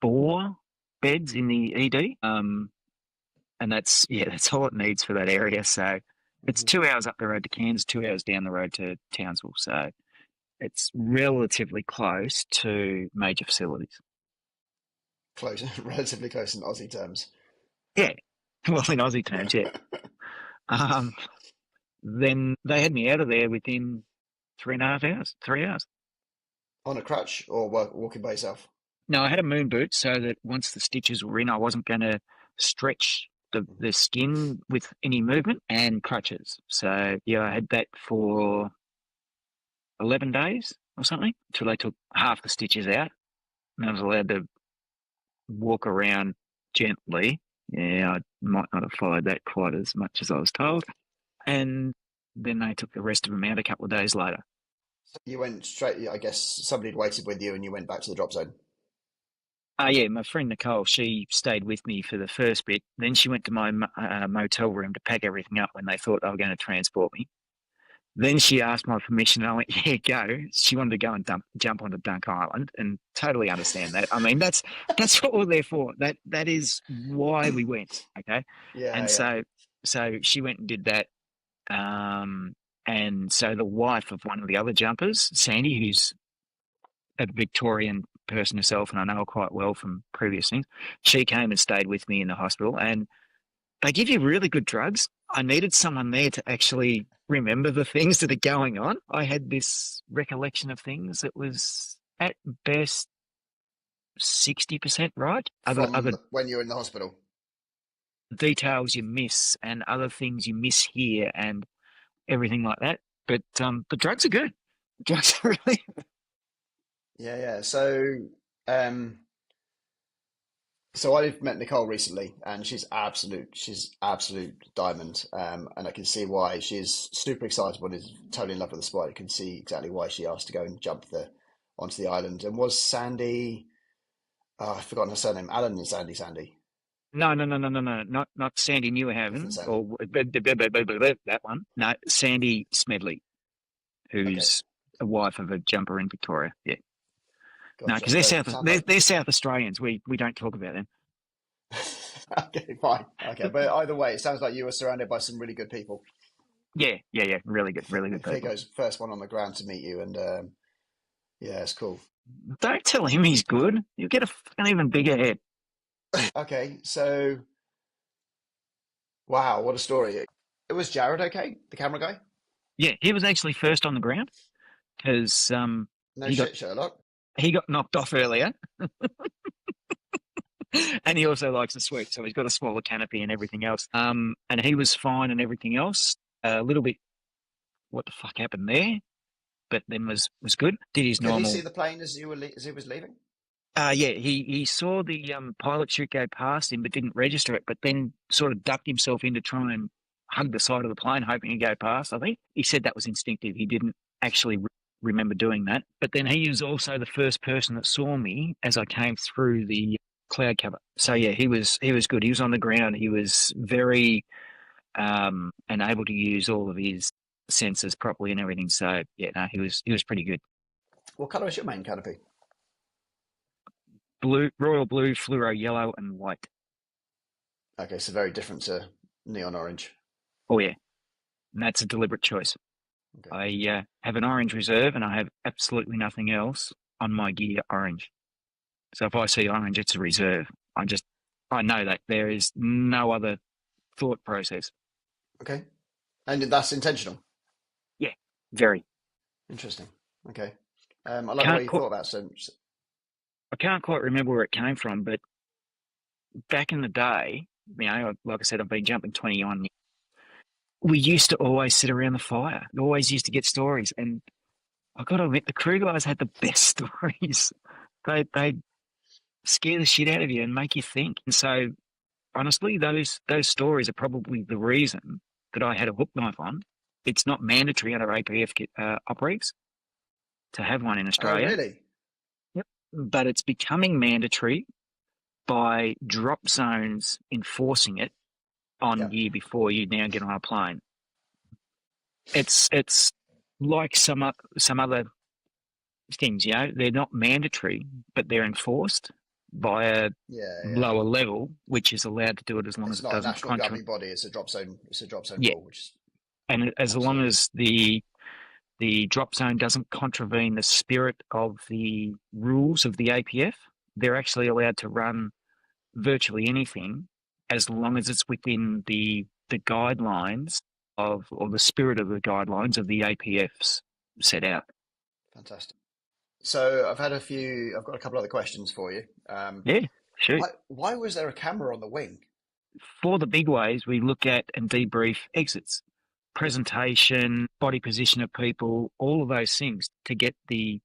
4 beds in the ED. And that's all it needs for that area. So it's 2 hours up the road to Cairns, 2 hours down the road to Townsville. So it's relatively close to major facilities. Close, relatively close in Aussie terms. Yeah, well, in Aussie terms, yeah. Then they had me out of there within 3.5 hours, 3 hours. On a crutch or walking by yourself? No, I had a moon boot so that once the stitches were in, I wasn't going to stretch the skin with any movement, and crutches. So, yeah, I had that for 11 days or something until they took half the stitches out. And I was allowed to walk around gently. Yeah, I might not have followed that quite as much as I was told. And then they took the rest of them out a couple of days later. So you went straight, I guess somebody had waited with you and you went back to the drop zone? Yeah, my friend Nicole, she stayed with me for the first bit. Then she went to my motel room to pack everything up when they thought they were going to transport me. Then she asked my permission, and I went, "Yeah, go." She wanted to go and jump onto Dunk Island, and totally understand that. I mean, that's what we're there for. That is why we went. Okay, Yeah, and yeah. so she went and did that. And so the wife of one of the other jumpers, Sandy, who's a Victorian person herself, and I know her quite well from previous things, she came and stayed with me in the hospital, and they give you really good drugs. I needed someone there to actually remember the things that are going on. I had this recollection of things that was at best 60% right. Other From when you were in the hospital. details you miss and other things you miss here and everything like that. But the drugs are good. The drugs are really Yeah, yeah. Um, so I've met Nicole recently, and she's absolute diamond. And I can see why she's super excitable and is totally in love with the sport. I can see exactly why she asked to go and jump onto the island. And was Sandy? Oh, I've forgotten her surname. Alan and Sandy. no, not Sandy Different Newhaven Sandy. or that one. No, Sandy Smedley, Okay, who's a wife of a jumper in Victoria. Yeah. No, gotcha. because they're But sounds like they're South Australians. We don't talk about them. okay, fine. Okay, but either way, it sounds like you were surrounded by some really good people. Yeah. Really good people. Figo's first one on the ground to meet you, and yeah, it's cool. Don't tell him he's good. You'll get an even bigger head. Okay, so wow, what a story! It was Jared, okay, the camera guy. Yeah, he was actually first on the ground because No he got shit, Sherlock. he got knocked off earlier, and he also likes to sweat, so he's got a smaller canopy and everything else. And he was fine and everything else. A little bit, what the fuck happened there? But then was good. Did his Could he normal. see the plane as as he was leaving? Yeah, he saw the pilot chute go past him, but didn't register it. But then sort of ducked himself in to try and hug the side of the plane, hoping to go past. I think he said that was instinctive. He didn't actually remember doing that. But then he was also the first person that saw me as I came through the cloud cover. So yeah, he was good. He was on the ground. He was very and able to use all of his senses properly and everything. So yeah, no, he was pretty good. What colour is your main canopy? Blue, royal blue, fluoro yellow, and white. Okay, so very different to neon orange. Oh yeah, and that's a deliberate choice. Okay. I have an orange reserve, and I have absolutely nothing else on my gear orange. So if I see orange, it's a reserve. I know that there is no other thought process. Okay, and that's intentional. Yeah, very. Interesting. Okay, I like the way Can't you qu- thought about so. I can't quite remember where it came from, but back in the day, like I said, I've been jumping 21 years. We used to always sit around the fire. We always used to get stories, and I got to admit, the crew guys had the best stories. They scare the shit out of you and make you think. And so, honestly, those stories are probably the reason that I had a hook knife on. It's not mandatory under APF operators to have one in Oh, Australia. really? Yep. But it's becoming mandatory by drop zones enforcing it on Yeah. gear before you now get on a plane. It's like some other things, they're not mandatory, but they're enforced by a Yeah, yeah. lower level, which is allowed to do it as long It's as it not a doesn't national governing body. It's a drop zone. It's a drop zone Yeah. rule, which is and as long absolutely. as the drop zone doesn't contravene the spirit of the rules of the APF, they're actually allowed to run virtually anything as long as it's within the guidelines or the spirit of the guidelines of the APFs set out. Fantastic. So I've got a couple other questions for you. Yeah, shoot. Why was there a camera on the wing? For the big ways, we look at and debrief exits, presentation, body position of people, all of those things to get the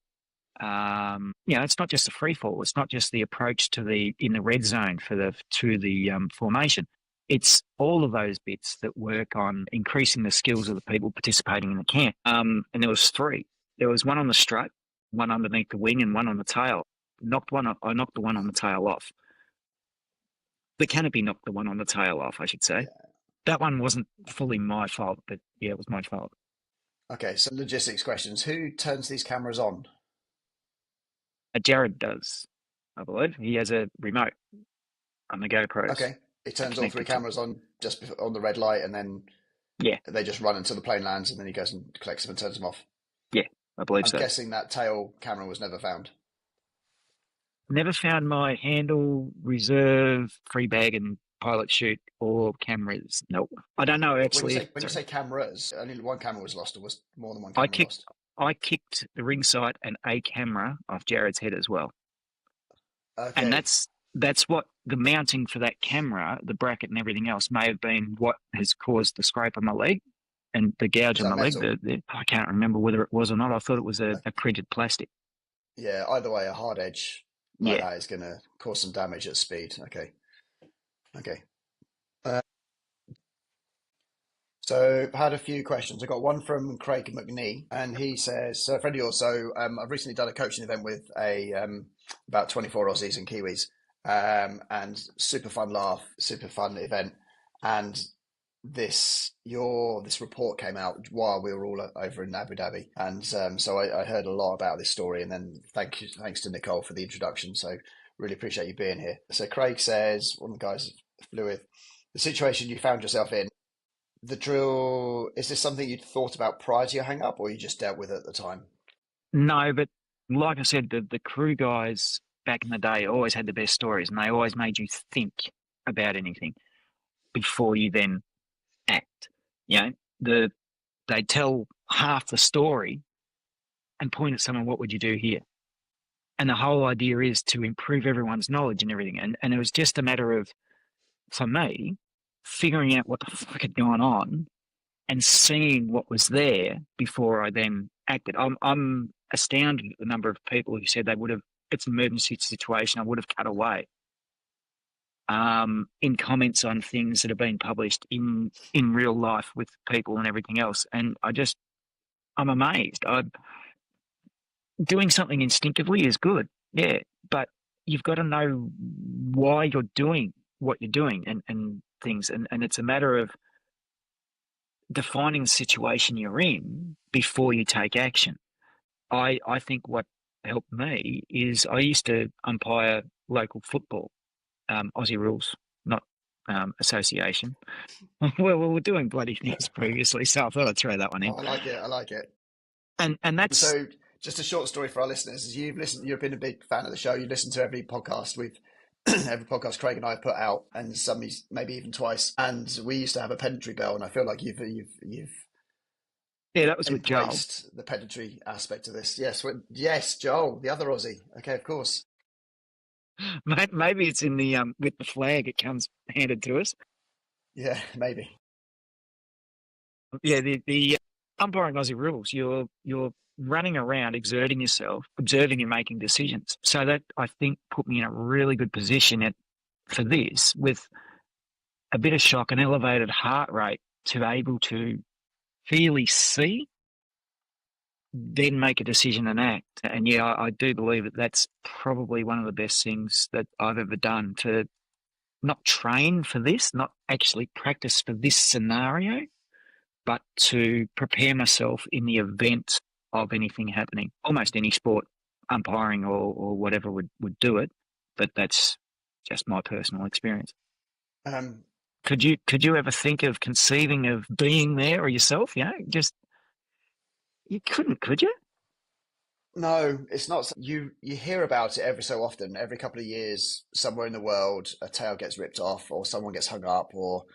it's not just a free fall. It's not just the approach in the red zone to the formation. It's all of those bits that work on increasing the skills of the people participating in the camp. And there was three. There was one on the strut, one underneath the wing, and one on the tail. I knocked the one on the tail off. The canopy knocked the one on the tail off, I should say. Yeah. That one wasn't fully my fault, but yeah, it was my fault. Okay, so logistics questions. Who turns these cameras on? Jared does, I believe. He has a remote on the GoPros. Okay, it turns all three connected to. cameras on just on the red light, and then Yeah, they just run until the plane lands, and then he goes and collects them and turns them off. yeah, I believe I'm so. guessing that tail camera was never found. Never found my handle, reserve, free bag, and pilot chute or cameras. Nope. I don't know actually. When you say cameras, only one camera was lost, or was more than one I camera kicked lost? I kicked the ring sight and a camera off Jared's head as well. Okay, And that's what the mounting for that camera, the bracket and everything else, may have been what has caused the scrape on my leg and the gouge was on that my leg. metal? I can't remember whether it was or not. I thought it was a printed plastic. Yeah, either way, a hard edge like Yeah. that is going to cause some damage at speed. Okay. So I've had a few questions. I got one from Craig McNee, and he says, "So, friend of yours. So, I've recently done a coaching event with about 24 Aussies and Kiwis, and super fun laugh, super fun event. And this report came out while we were all over in Abu Dhabi, and so I heard a lot about this story. And then thanks to Nicole for the introduction. So, really appreciate you being here. So, Craig says, one of the guys flew with the situation you found yourself in. The drill, is this something you'd thought about prior to your hang up, or you just dealt with it at the time? No, but like I said, the crew guys back in the day always had the best stories, and they always made you think about anything before you then act. You know, they tell half the story and point at someone, what would you do here? And the whole idea is to improve everyone's knowledge and everything. And it was just a matter of, for me, figuring out what the fuck had gone on and seeing what was there before I then acted. I'm astounded at the number of people who said they would have, it's an emergency situation, I would have cut away. In comments on things that have been published in real life with people and everything else. And I'm amazed. Doing something instinctively is good, yeah, but you've got to know why you're doing what you're doing and things. And it's a matter of defining the situation you're in before you take action. I think what helped me is I used to umpire local football, Aussie rules, not association. Well, we were doing bloody things previously, so I thought I'd throw that one in. Oh, I like it. I like it. And that's So, just a short story for our listeners: is you've been a big fan of the show. You listen to every podcast every podcast Craig and I have put out, and some maybe even twice. And we used to have a pedantry bell, and I feel like you've yeah, that was with Joel. embraced the pedantry aspect of this. Yes, Joel, the other Aussie. Okay, of course. Maybe it's in the with the flag it comes handed to us. Yeah, maybe. Yeah, the umpiring Aussie rules. You're running around, exerting yourself, observing and making decisions. So that I think put me in a really good position for this, with a bit of shock, an elevated heart rate, to be able to clearly see, then make a decision and act. And yeah, I do believe that that's probably one of the best things that I've ever done, to not train for this, not actually practice for this scenario, but to prepare myself in the event of anything happening. Almost any sport, umpiring or whatever would do it, but that's just my personal experience. Could you ever think of conceiving of being there or yourself? You know, just you couldn't, could you? No, it's not. You hear about it every so often. Every couple of years, somewhere in the world, a tail gets ripped off, or someone gets hung up. Or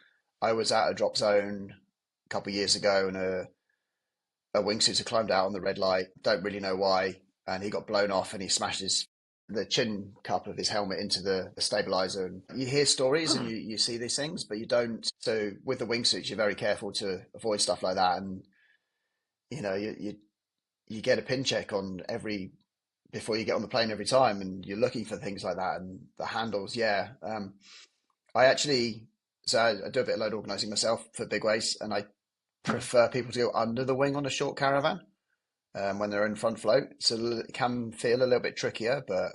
I was at a drop zone a couple of years ago, and a wingsuiter climbed out on the red light. Don't really know why, and he got blown off, and he smashed the chin cup of his helmet into the stabilizer. And you hear stories and you see these things, but you don't. So with the wingsuits, you're very careful to avoid stuff like that, and you know you get a pin check on before you get on the plane every time, and you're looking for things like that. And the handles, yeah. I do a bit of load organizing myself for big ways, and I prefer people to go under the wing on a short caravan when they're in front float. So it can feel a little bit trickier, but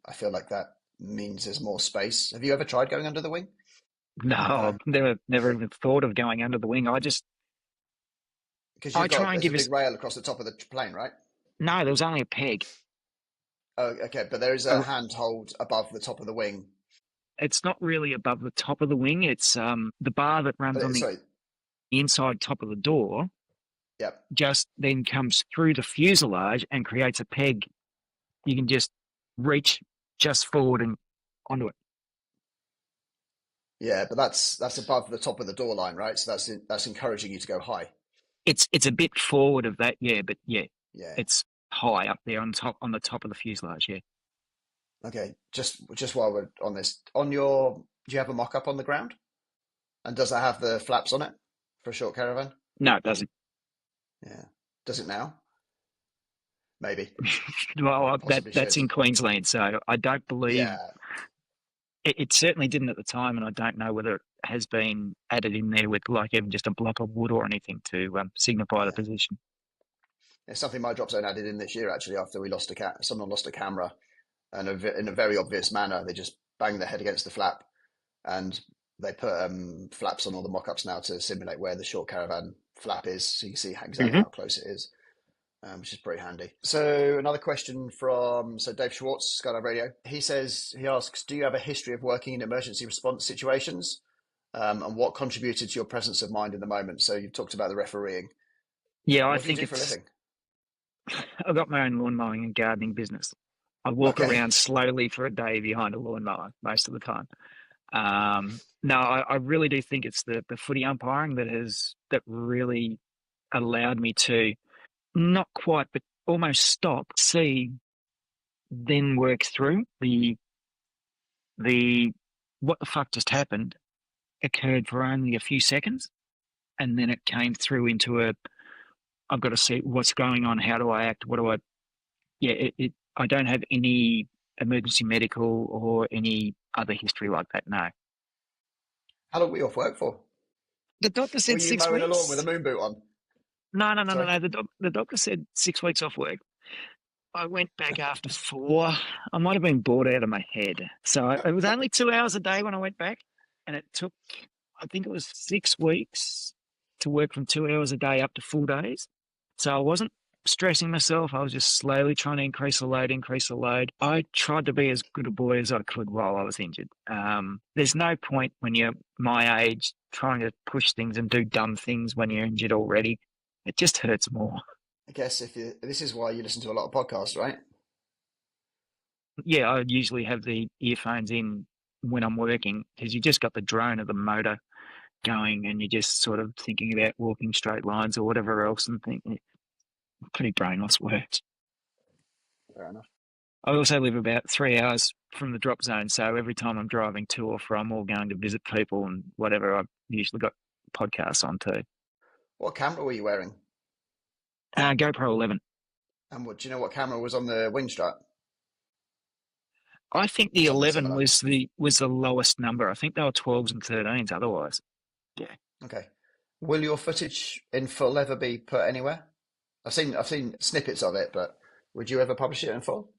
I feel like that means there's more space. Have you ever tried going under the wing? No, I've never even thought of going under the wing. Because I try and there's a give big us. rail across the top of the plane, right? No, there was only a peg. Oh, okay, but there is a handhold above the top of the wing. It's not really above the top of the wing. It's the bar that runs on the Sorry, inside top of the door. yep. Just then comes through the fuselage and creates a peg. You can just reach just forward and onto it. Yeah, but that's above the top of the door line, right? So that's encouraging you to go high. It's a bit forward of that, yeah, but yeah, Yeah. it's high up there on the top of the fuselage, yeah. Okay, just while we're on this, do you have a mock-up on the ground? And does that have the flaps on it for a short caravan? No, it doesn't. Yeah. Does it now? Maybe. Well, Possibly that's should. in Queensland, so I don't believe Yeah. it certainly didn't at the time, and I don't know whether it has been added in there with like even just a block of wood or anything to signify the Yeah. position. It's something my drop zone added in this year, actually, after we lost someone lost a camera, and in a very obvious manner, they just banged their head against the flap, and they put flaps on all the mock-ups now to simulate where the short caravan flap is, so you can see exactly how close it is, which is pretty handy. So another question from Dave Schwartz, Skydive Radio. He asks, do you have a history of working in emergency response situations, and what contributed to your presence of mind in the moment? So you've talked about the refereeing. Yeah, What I do you think do for a living? I've got my own lawn mowing and gardening business. I walk around slowly for a day behind a lawnmower most of the time. No, I really do think it's the footy umpiring that really allowed me to not quite, but almost stop, see, then work through the what the fuck just happened occurred for only a few seconds, and then it came through into I've got to see what's going on. How do I act? What do I? Yeah, I don't have any emergency medical or any other history like that. No. How long were you off work for? The doctor Were said you 6 mowing a lawn with a weeks. moon boot on? No. Sorry? The doctor said 6 weeks off work. I went back after 4. I might have been bored out of my head. So it was only 2 hours a day when I went back, and it took, I think it was 6 weeks to work from 2 hours a day up to full days. So I wasn't stressing myself. I was just slowly trying to increase the load. I tried to be as good a boy as I could while I was injured. There's no point when you're my age trying to push things and do dumb things when you're injured already. It just hurts more. I guess this is why you listen to a lot of podcasts, right? Yeah, I usually have the earphones in when I'm working because you just got the drone of the motor going and you're just sort of thinking about walking straight lines or whatever else and thinking pretty brainless work. Fair enough. I also live about 3 hours from the drop zone, so every time I'm driving to or from or going to visit people and whatever, I've usually got podcasts on too. What camera were you wearing? GoPro 11. And do you know what camera was on the wing strut? I think the Something 11 similar. was the lowest number. I think they were 12s and 13s otherwise. Yeah. Okay. Will your footage in full ever be put anywhere? I've seen snippets of it, but would you ever publish it in full?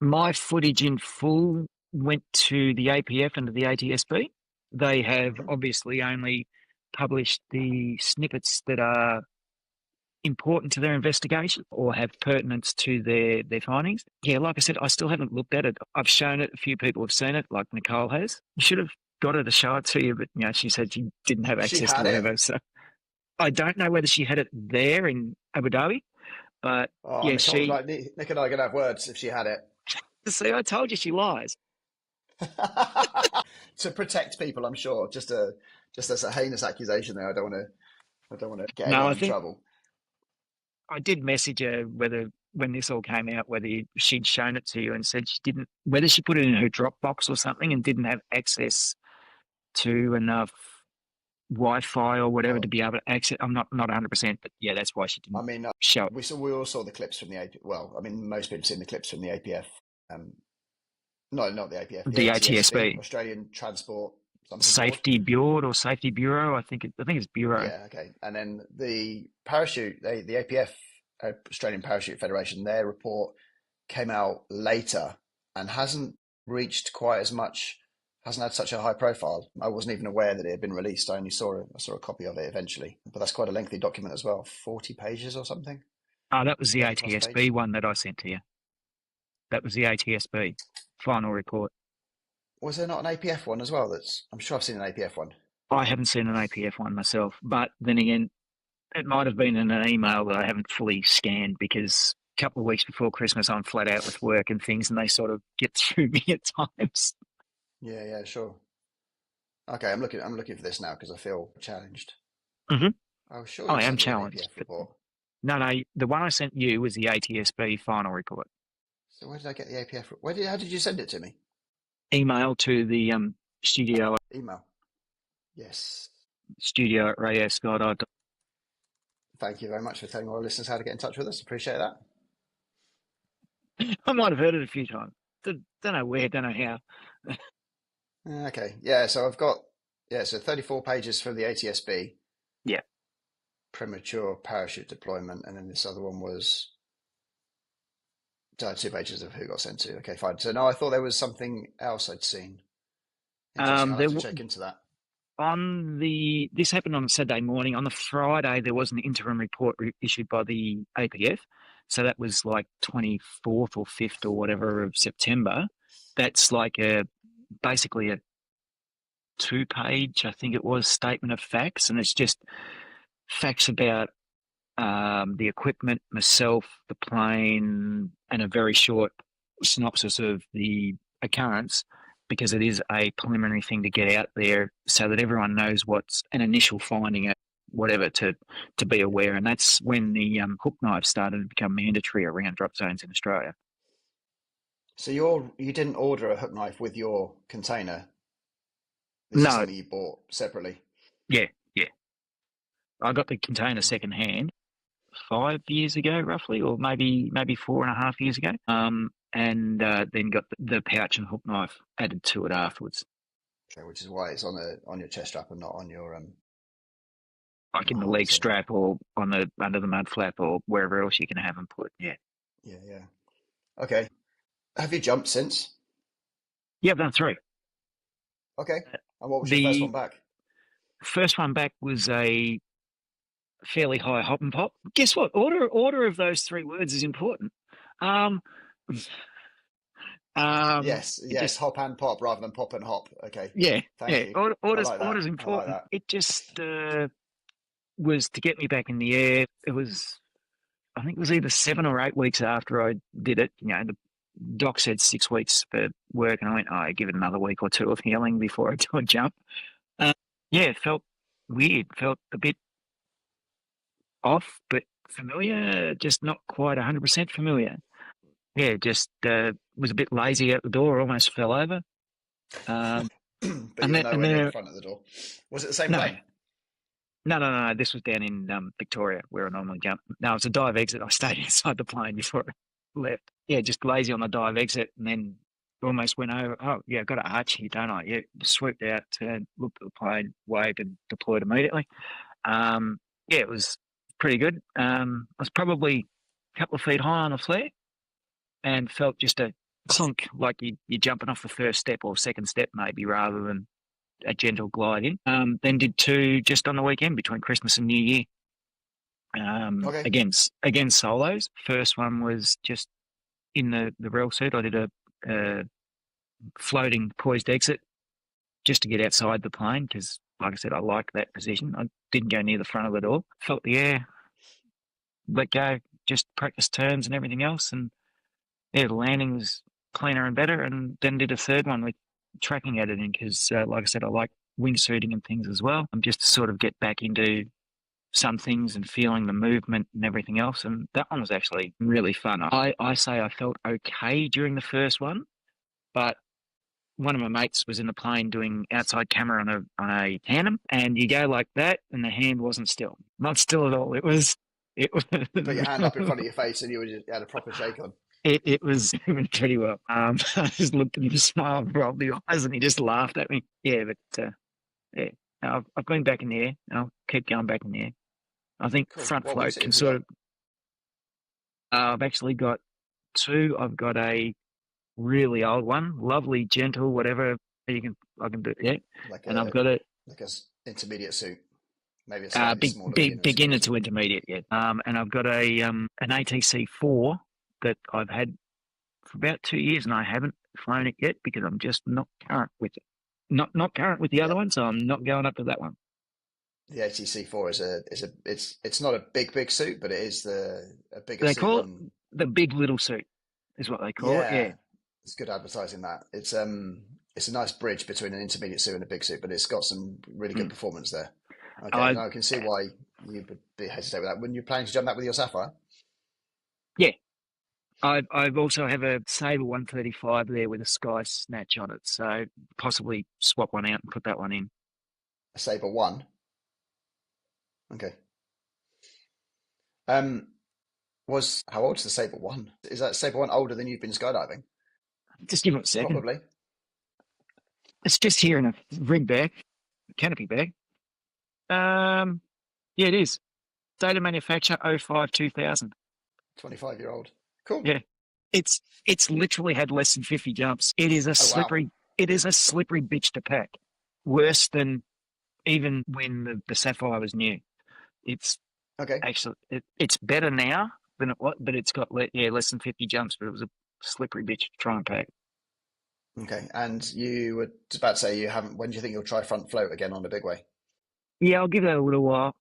My footage in full went to the APF and to the ATSB. They have obviously only published the snippets that are important to their investigation or have pertinence to their findings. Yeah, like I said, I still haven't looked at it. I've shown it. A few people have seen it, like Nicole has. You should have got her to show it to you, but she said she didn't have access to whatever. So I don't know whether she had it there in Abu Dhabi, but yeah, Nicole, Nick and I are gonna have words if she had it. See, I told you she lies. To protect people, I'm sure. Just as a heinous accusation there. I don't want to get anyone in trouble. I did message her when this all came out, whether she'd shown it to you and said she didn't, whether she put it in her Dropbox or something and didn't have access to enough Wi-Fi or whatever to be able to access. I'm not 100%, but yeah, that's why she didn't show it. We all saw the clips from the APF. Well, I mean, most people have seen the clips from the APF. No, not the APF. The ATSB. Australian Transport Safety Board or Safety Bureau. I think it's Bureau. Yeah, okay. And then the parachute, the APF, Australian Parachute Federation, their report came out later and hasn't reached quite as much hasn't had such a high profile. I wasn't even aware that it had been released. I only saw a copy of it eventually. But that's quite a lengthy document as well, 40 pages or something. Oh, that was the 30 plus ATSB pages. one that I sent to you. That was the ATSB final report. Was there not an APF one as well? I'm sure I've seen an APF one. I haven't seen an APF one myself, but then again, it might have been in an email that I haven't fully scanned because a couple of weeks before Christmas, I'm flat out with work and things, and they sort of get through me at times. Yeah, sure. Okay, I'm looking for this now because I feel challenged. Mm-hmm. Oh, sure. I You am sent me an challenged. APF report. No, the one I sent you was the ATSB final report. So where did I get the APF? How did you send it to me? Email to the studio Email. Yes. at RSUK104. Thank you very much for telling our listeners how to get in touch with us. Appreciate that. I might have heard it a few times. Don't know where, don't know how. Okay. Yeah. So I've got 34 pages from the ATSB. Yeah. Premature parachute deployment, and then this other one was 2 pages of who got sent to. Okay, fine. So no, I thought there was something else I'd seen. Interesting. I'll have to check into that. This happened on a Saturday morning. On the Friday, there was an interim report issued by the APF. So that was like 24th or 5th or whatever of September. That's like basically a 2-page, I think it was, statement of facts. And it's just facts about the equipment, myself, the plane, and a very short synopsis of the occurrence, because it is a preliminary thing to get out there so that everyone knows what's an initial finding at whatever to be aware. And that's when the hook knife started to become mandatory around drop zones in Australia. So you didn't order a hook knife with your container? This is something you bought separately? Yeah. I got the container secondhand 5 years ago, roughly, or maybe 4.5 years ago. And then got the pouch and hook knife added to it afterwards. Okay, which is why it's on your chest strap and not on your like in the leg strap or on the under the mud flap or wherever else you can have them put. Yeah. Okay. Have you jumped since? Yeah, I've done 3. Okay. And what was your first one back? First one back was a fairly high hop and pop. Guess what? Order of those 3 words is important. Yes, hop and pop rather than pop and hop. Okay. Yeah, Thank you. Order's important. Like it just was to get me back in the air. I think it was either 7 or 8 weeks after I did it. You know, the doc said 6 weeks for work, and I went, I give it another week or 2 of healing before I do a jump. It felt weird. Felt a bit off, but familiar. Just not quite 100% familiar. Yeah, just was a bit lazy out the door. Almost fell over. But you were nowhere near the front of the door. Was it the same plane? No. This was down in Victoria, where I normally jump. No, it's a dive exit. I stayed inside the plane before I left. Yeah, just lazy on the dive exit, and then almost went over. Oh, yeah, I've got to arch here, don't I? Yeah, swooped out, looked at the plane, waved, and deployed immediately. It was pretty good. I was probably a couple of feet high on the flare, and felt just a clunk, like you're jumping off the first step or second step, maybe, rather than a gentle glide in. Then did 2 just on the weekend between Christmas and New Year. Again, solos. First one was just in the rail suit. I did a floating poised exit just to get outside the plane because, like I said, I like that position. I didn't go near the front of the door. Felt the air, let go, just practice turns and everything else. And the landing was cleaner and better. And then did a third one with tracking editing because, like I said, I like wingsuiting and things as well. I'm just to sort of get back into some things and feeling the movement and everything else. And that one was actually really fun. I say I felt okay during the first one, but one of my mates was in the plane doing outside camera on a tandem, and you go like that, and the hand wasn't still, not still at all. It was. Put your hand up in front of your face, and you had a proper shake on. It was pretty well. I just looked at him, just smiled, rolled the eyes, and he just laughed at me. Yeah, but I've been back in the air. I'll keep going back in the air. I think front float can sort of. I've actually got 2. I've got a really old one, lovely, gentle, whatever, I can do it. Yeah, like and I've a got it. intermediate suit, maybe a slightly smaller beginner suit. Beginner to intermediate. Yeah. And I've got an ATC4 that I've had for about 2 years, and I haven't flown it yet because I'm just not current with it. Not current with the other one, so I'm not going up to that one. The ATC4 it's not a big suit, but it is a bigger They suit call than, it the big little suit, is what they call it. Yeah. it's good advertising that. It's a nice bridge between an intermediate suit and a big suit, but it's got some really good performance there. Okay, now I can see why you would be hesitate with that. When you're planning to jump that with your Sapphire? Yeah. I've also have a Sabre 135 there with a Sky Snatch on it, so possibly swap one out and put that one in. A Sabre 1? Okay. How old's the Sabre 1? Is that Sabre 1 older than you've been skydiving? Just give it a second. Probably. It's just here in a rig bag, canopy bag. Yeah, it is. Date of manufacture 05-2000. 25-year-old. Cool. Yeah. It's literally had less than 50 jumps. It is a slippery. Wow. It is a slippery bitch to pack. Worse than even when the Sapphire was new. It's okay. Actually it's better now than it was, but it's got less than 50 jumps. But it was a slippery bitch to try and pack. Okay, and you were about to say you haven't. When do you think you'll try front float again on a big way? Yeah, I'll give that a little while.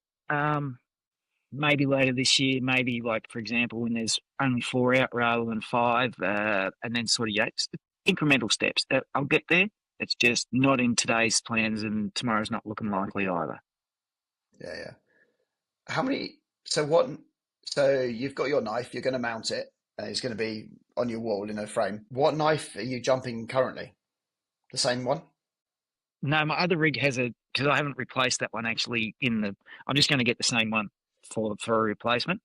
Maybe later this year. Maybe like, for example, when there's only 4 out rather than 5, and then sort of incremental steps. I'll get there. It's just not in today's plans, and tomorrow's not looking likely either. Yeah. How many? So what? So you've got your knife. You're going to mount it. It's going to be on your wall in a frame. What knife are you jumping currently? The same one? No, my other rig has because I haven't replaced that one actually. I'm just going to get the same one for a replacement.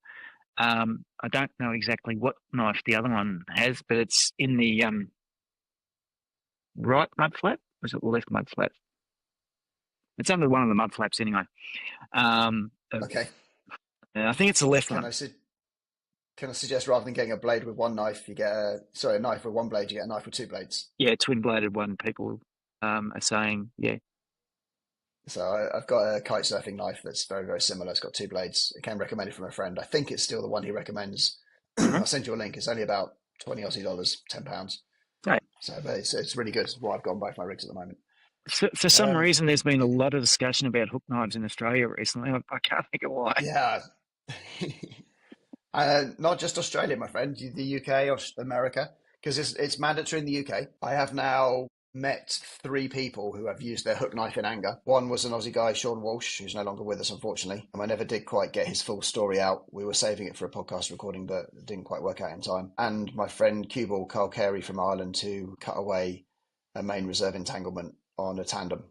I don't know exactly what knife the other one has, but it's in the right mud flap. Or is it the left mud flap? It's under one of the mud flaps anyway. Okay. I think it's the left one. Can I suggest rather than getting a blade with one knife, you get a knife with one blade, you get a knife with 2 blades? Yeah, twin bladed one. People are saying, yeah. So I've got a kite surfing knife that's very, very similar. It's got 2 blades. I can recommend it from a friend. I think it's still the one he recommends. I'll send you a link. It's only about 20 Aussie dollars, £10. Right. So, but it's really good. It's what I've got on both my rigs at the moment. For some reason, there's been a lot of discussion about hook knives in Australia recently. I can't think of why. Yeah. Not just Australia, my friend, the UK or America, because it's mandatory in the UK. I have now met 3 people who have used their hook knife in anger. One was an Aussie guy, Sean Walsh, who's no longer with us, unfortunately. And I never did quite get his full story out. We were saving it for a podcast recording, but it didn't quite work out in time. And my friend Cue Carl Carey from Ireland, who cut away a main reserve entanglement on a tandem.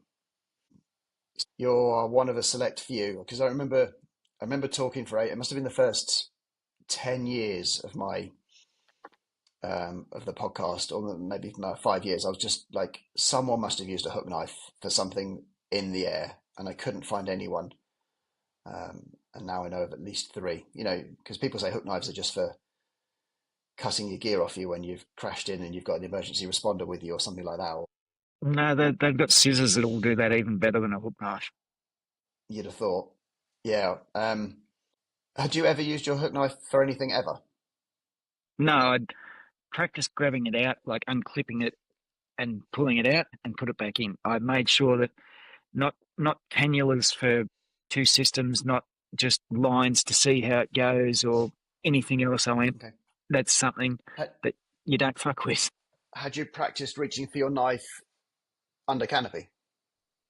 You're one of a select few, because I remember talking for it must have been the first 10 years of my of the podcast, or maybe 5 years. I was just like, someone must have used a hook knife for something in the air, and I couldn't find anyone. And now I know of at least 3. Because people say hook knives are just for cutting your gear off you when you've crashed in and you've got an emergency responder with you or something like that. No, they've got scissors that will do that even better than a hook knife. You'd have thought. Yeah. Had you ever used your hook knife for anything ever? No, I'd practiced grabbing it out, like unclipping it and pulling it out and put it back in. I made sure that not cannulas for 2 systems, not just lines to see how it goes or anything else. I went, okay. That's something that you don't fuck with. Had you practiced reaching for your knife under canopy?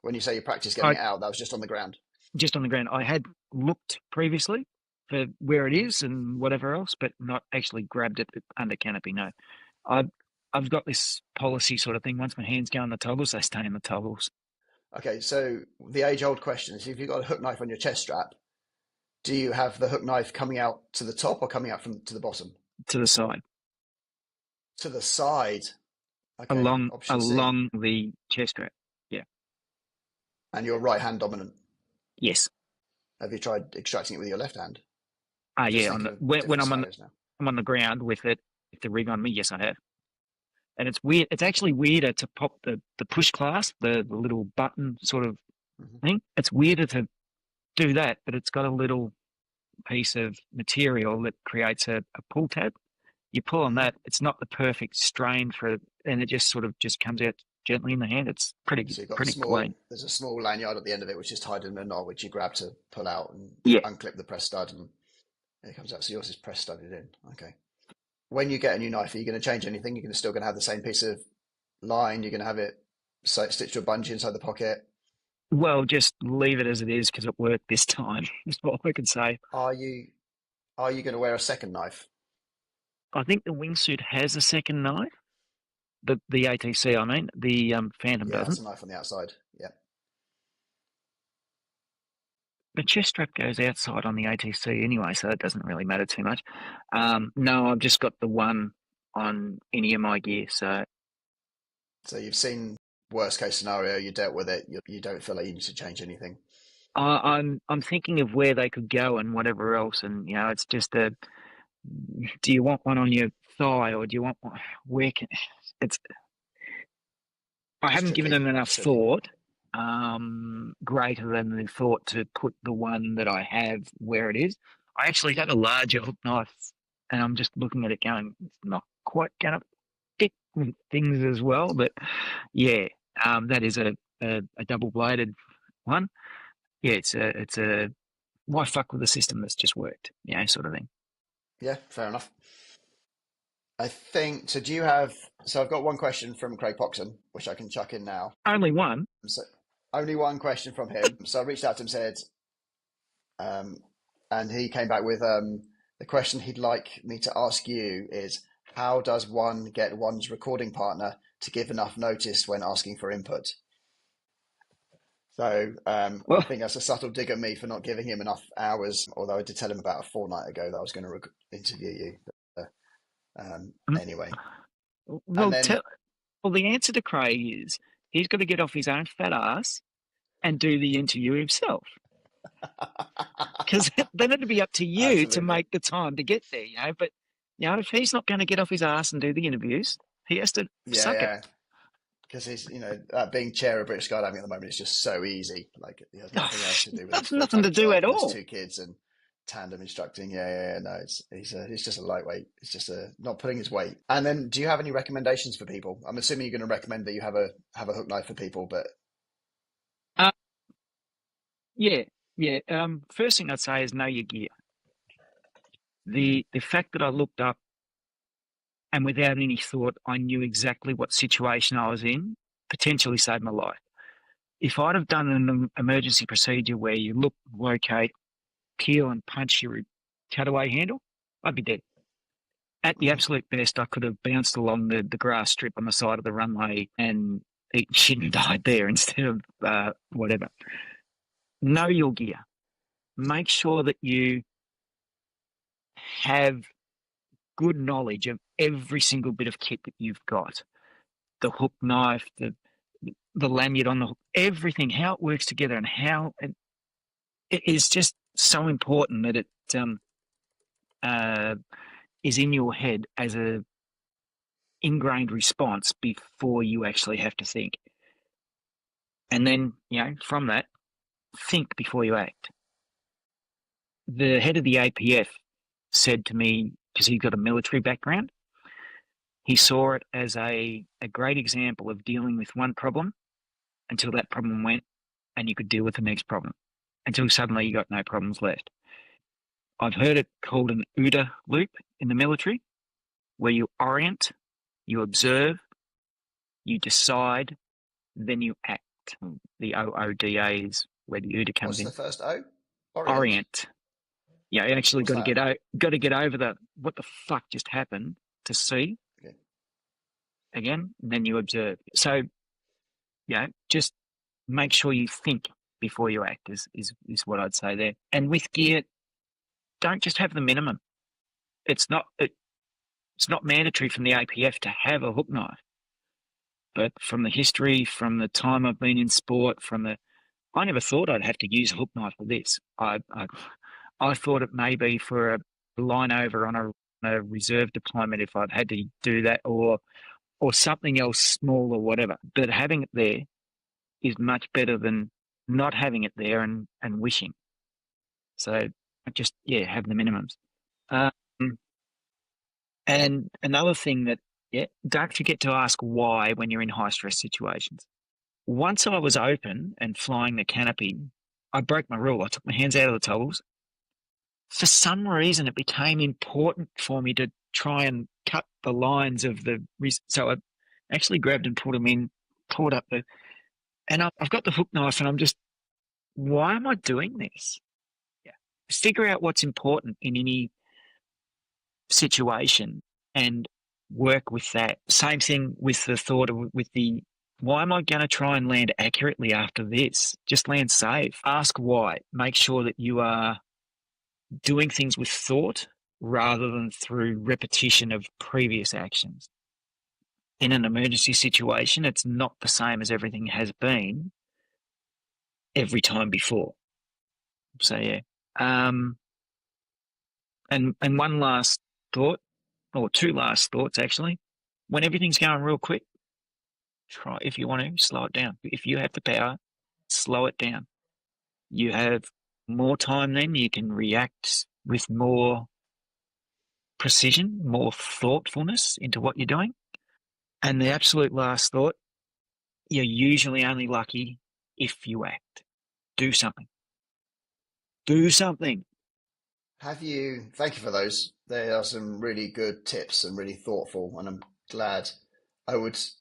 When you say you practiced getting it out, that was just on the ground? Just on the ground. I had looked previously for where it is and whatever else, but not actually grabbed it under canopy, no. I've got this policy sort of thing. Once my hands go on the toggles, they stay in the toggles. Okay, so the age-old question is, if you've got a hook knife on your chest strap, do you have the hook knife coming out to the top or coming out to the bottom? To the side. To the side? Okay. Along the chest strap, yeah. And you're right-hand dominant? Yes. Have you tried extracting it with your left hand? Yeah. When I'm on the ground with the rig on me, yes, I have. And it's weird. It's actually weirder to pop the push clasp, the little button sort of thing. It's weirder to do that, but it's got a little piece of material that creates a pull tab. You pull on that, it's not the perfect strain for it, and it just sort of just comes out gently in the hand. It's pretty So you've got pretty clean. there's a small lanyard at the end of it, which is tied in a knot, which you grab to pull out and Yeah. unclip the press stud, and it comes out. So yours is press studded in. Okay. When you get a new knife, are you going to change anything? You're still going to have the same piece of line. You're going to have it stitched to a bungee inside the pocket. Well, just leave it as it is because it worked this time. That's all I can say. Are you going to wear a second knife? I think the wingsuit has a second knife. The ATC, I mean, the Phantom Yeah, doesn't. that's a knife on the outside. Yeah. The chest strap goes outside on the ATC anyway, so it doesn't really matter too much. No, I've just got the one on any of my gear. So you've seen worst case scenario. You dealt with it. You don't feel like you need to change anything. I'm thinking of where they could go and whatever else, and it's just do you want one on your thigh or do you want one? I haven't given it enough thought. Greater than the thought to put the one that I have where it is. I actually have a larger hook knife, and I'm just looking at it going, it's not quite going to fit with things as well. But yeah, that is a double-bladed one. Yeah, it's a why fuck with a system that's just worked, sort of thing. Yeah, fair enough. I think so. I've got one question from Craig Poxon, which I can chuck in now. Only one. So only one question from him. So I reached out to him, said, and he came back with the question he'd like me to ask you is, how does one get one's recording partner to give enough notice when asking for input? So I think that's a subtle dig at me for not giving him enough hours, although I did tell him about a fortnight ago that I was going to interview you. Anyway. Well, the answer to Craig is he's got to get off his own fat ass and do the interview himself. Because then it'd be up to you Absolutely. To make the time to get there, But, if he's not going to get off his ass and do the interviews, he has to suck it. Because he's, being chair of British skydiving at the moment is just so easy. Like, he has nothing else to do with it. Nothing to do at all. 2 kids and tandem instructing. No, he's just a lightweight. It's just not putting his weight. And then, do you have any recommendations for people? I'm assuming you're going to recommend that you have a hook knife for people, but yeah. First thing I'd say is know your gear. The fact that I looked up and without any thought, I knew exactly what situation I was in, potentially saved my life. If I'd have done an emergency procedure where you look, locate, peel and punch your cutaway handle, I'd be dead. At the absolute best, I could have bounced along the grass strip on the side of the runway and eaten shit and died there instead of whatever. Know your gear. Make sure that you have good knowledge of every single bit of kit that you've got. The hook knife, the lanyard on the hook, everything, how it works together and how it is just so important that it is in your head as a ingrained response before you actually have to think. And then, from that, think before you act. The head of the APF said to me, because he's got a military background, he saw it as a great example of dealing with one problem until that problem went and you could deal with the next problem until suddenly you got no problems left. I've heard it called an OODA loop in the military, where you orient, you observe, you decide, then you act. The OODA is where the OODA comes in. What's the first O? Orient. You actually got to get over the what the fuck just happened to see again, and then you observe. So, just make sure you think before you act is what I'd say there. And with gear, don't just have the minimum. It's not mandatory from the APF to have a hook knife, but from the history, from the time I've been in sport, I never thought I'd have to use a hook knife for this. I thought it may be for a line over on a reserve deployment if I've had to do that, or or something else small or whatever. But having it there is much better than not having it there and wishing. So just, have the minimums. Um, and another thing that, don't forget to ask why when you're in high stress situations. Once I was open and flying the canopy, I broke my rule. I took my hands out of the toggles. For some reason, it became important for me to try and cut the lines of so I actually grabbed and pulled them in, pulled up and I've got the hook knife and I'm just, why am I doing this? Yeah. Figure out what's important in any situation and work with that. Same thing with the thought of, why am I going to try and land accurately after this? Just land safe. Ask why. Make sure that you are doing things with thought rather than through repetition of previous actions. In an emergency situation, it's not the same as everything has been every time before. So, yeah. And one last thought, or two last thoughts, actually. When everything's going real quick, try, if you want to, slow it down. If you have the power, slow it down. You have more time then, you can react with more precision, more thoughtfulness into what you're doing. And the absolute last thought, you're usually only lucky if you act. Do something. Do something. Thank you for those. They are some really good tips and really thoughtful, and I'm glad. I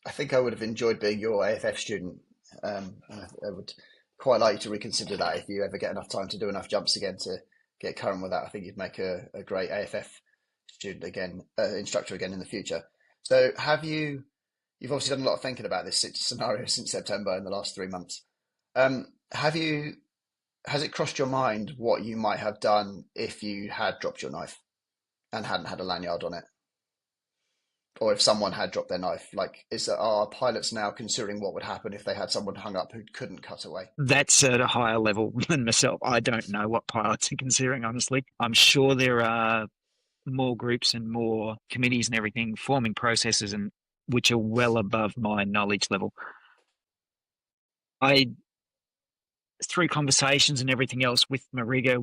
think I would have enjoyed being your AFF student. And I would quite like you to reconsider that if you ever get enough time to do enough jumps again to get current with that. I think you'd make a great AFF student again, instructor again in the future. So you've obviously done a lot of thinking about this scenario since September in the last 3 months. Has it crossed your mind what you might have done if you had dropped your knife and hadn't had a lanyard on it? Or if someone had dropped their knife? Like, are pilots now considering what would happen if they had someone hung up who couldn't cut away? That's at a higher level than myself. I don't know what pilots are considering, honestly. I'm sure there are more groups and more committees and everything forming processes and which are well above my knowledge level. Through conversations and everything else with Mariga,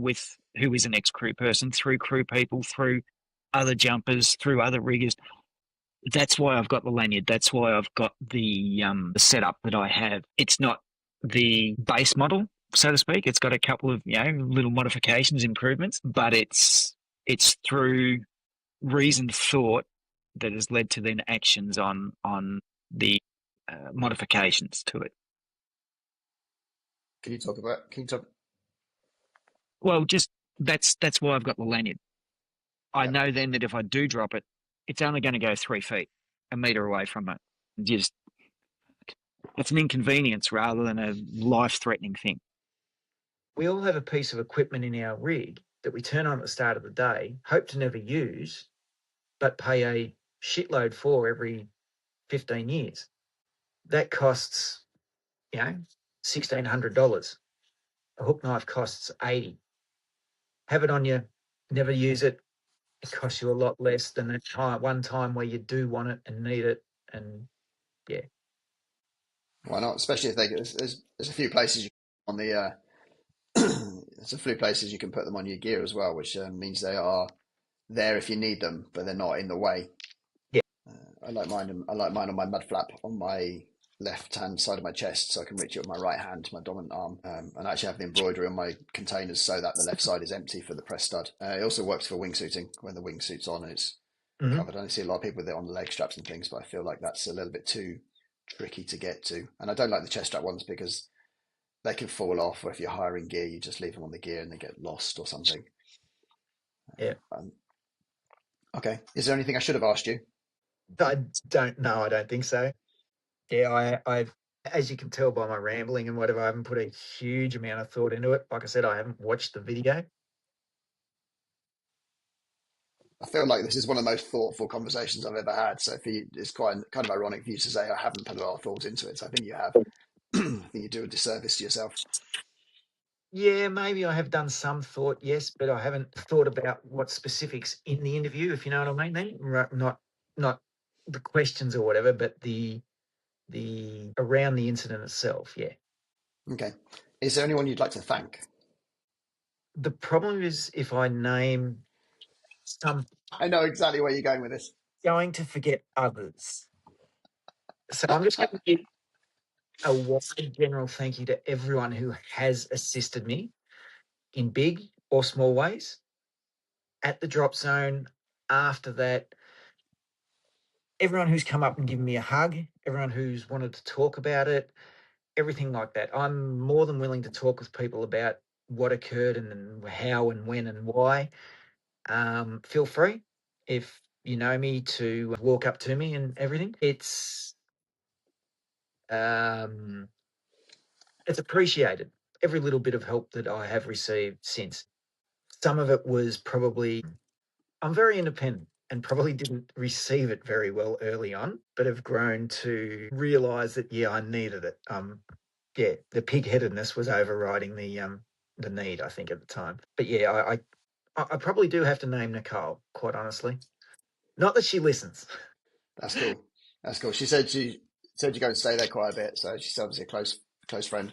who is an ex-crew person, through crew people, through other jumpers, through other riggers. That's why I've got the lanyard. That's why I've got the setup that I have. It's not the base model, so to speak. It's got a couple of little modifications, improvements, but it's through reasoned thought that has led to then actions on the modifications to it. Can you talk? Well, just that's why I've got the lanyard. I know then that if I do drop it, it's only going to go 3 feet, a metre away from it. It's an inconvenience rather than a life-threatening thing. We all have a piece of equipment in our rig that we turn on at the start of the day, hope to never use, but pay a shitload for every 15 years. That costs, $1,600. A hook knife costs $80. Have it on you, never use it. It costs you a lot less than one time where you do want it and need it. And why not? Especially if there's a few places on the there's a few places you can put them on your gear as well, which means they are there if you need them, but they're not in the way. Yeah. I like mine on my mud flap on my left hand side of my chest, so I can reach it with my right hand, my dominant arm, and I actually have the embroidery on my containers so that the left side is empty for the press stud. It also works for wingsuiting when the wingsuit's on and it's covered. I see a lot of people with it on the leg straps and things, but I feel like that's a little bit too tricky to get to. And I don't like the chest strap ones because they can fall off, or if you're hiring gear, you just leave them on the gear and they get lost or something. Yeah. Okay. Is there anything I should have asked you? I don't know. I don't think so. Yeah, I've, as you can tell by my rambling and whatever, I haven't put a huge amount of thought into it. Like I said, I haven't watched the video. I feel like this is one of the most thoughtful conversations I've ever had. So it's quite kind of ironic for you to say I haven't put a lot of thought into it. So I think you have. I think you do a disservice to yourself. Yeah, maybe I have done some thought, yes, but I haven't thought about what specifics in the interview, if you know what I mean. Then not the questions or whatever, but the around the incident itself, yeah. Okay. Is there anyone you'd like to thank? The problem is if I name some, I know exactly where you're going with this. going to forget others. So I'm just going to give a wide general thank you to everyone who has assisted me in big or small ways at the drop zone. After that, everyone who's come up and given me a hug, everyone who's wanted to talk about it, everything like that. I'm more than willing to talk with people about what occurred and how and when and why. Feel free, if you know me, to walk up to me and everything. It's appreciated, every little bit of help that I have received since. Some of it was probably, I'm very independent and probably didn't receive it very well early on, but have grown to realize that, yeah, I needed it. Yeah, the pig-headedness was overriding the need, I think, at the time. But yeah, I probably do have to name Nicole, quite honestly. Not that she listens. That's cool. That's cool. She said you go and stay there quite a bit, so she's obviously a close friend.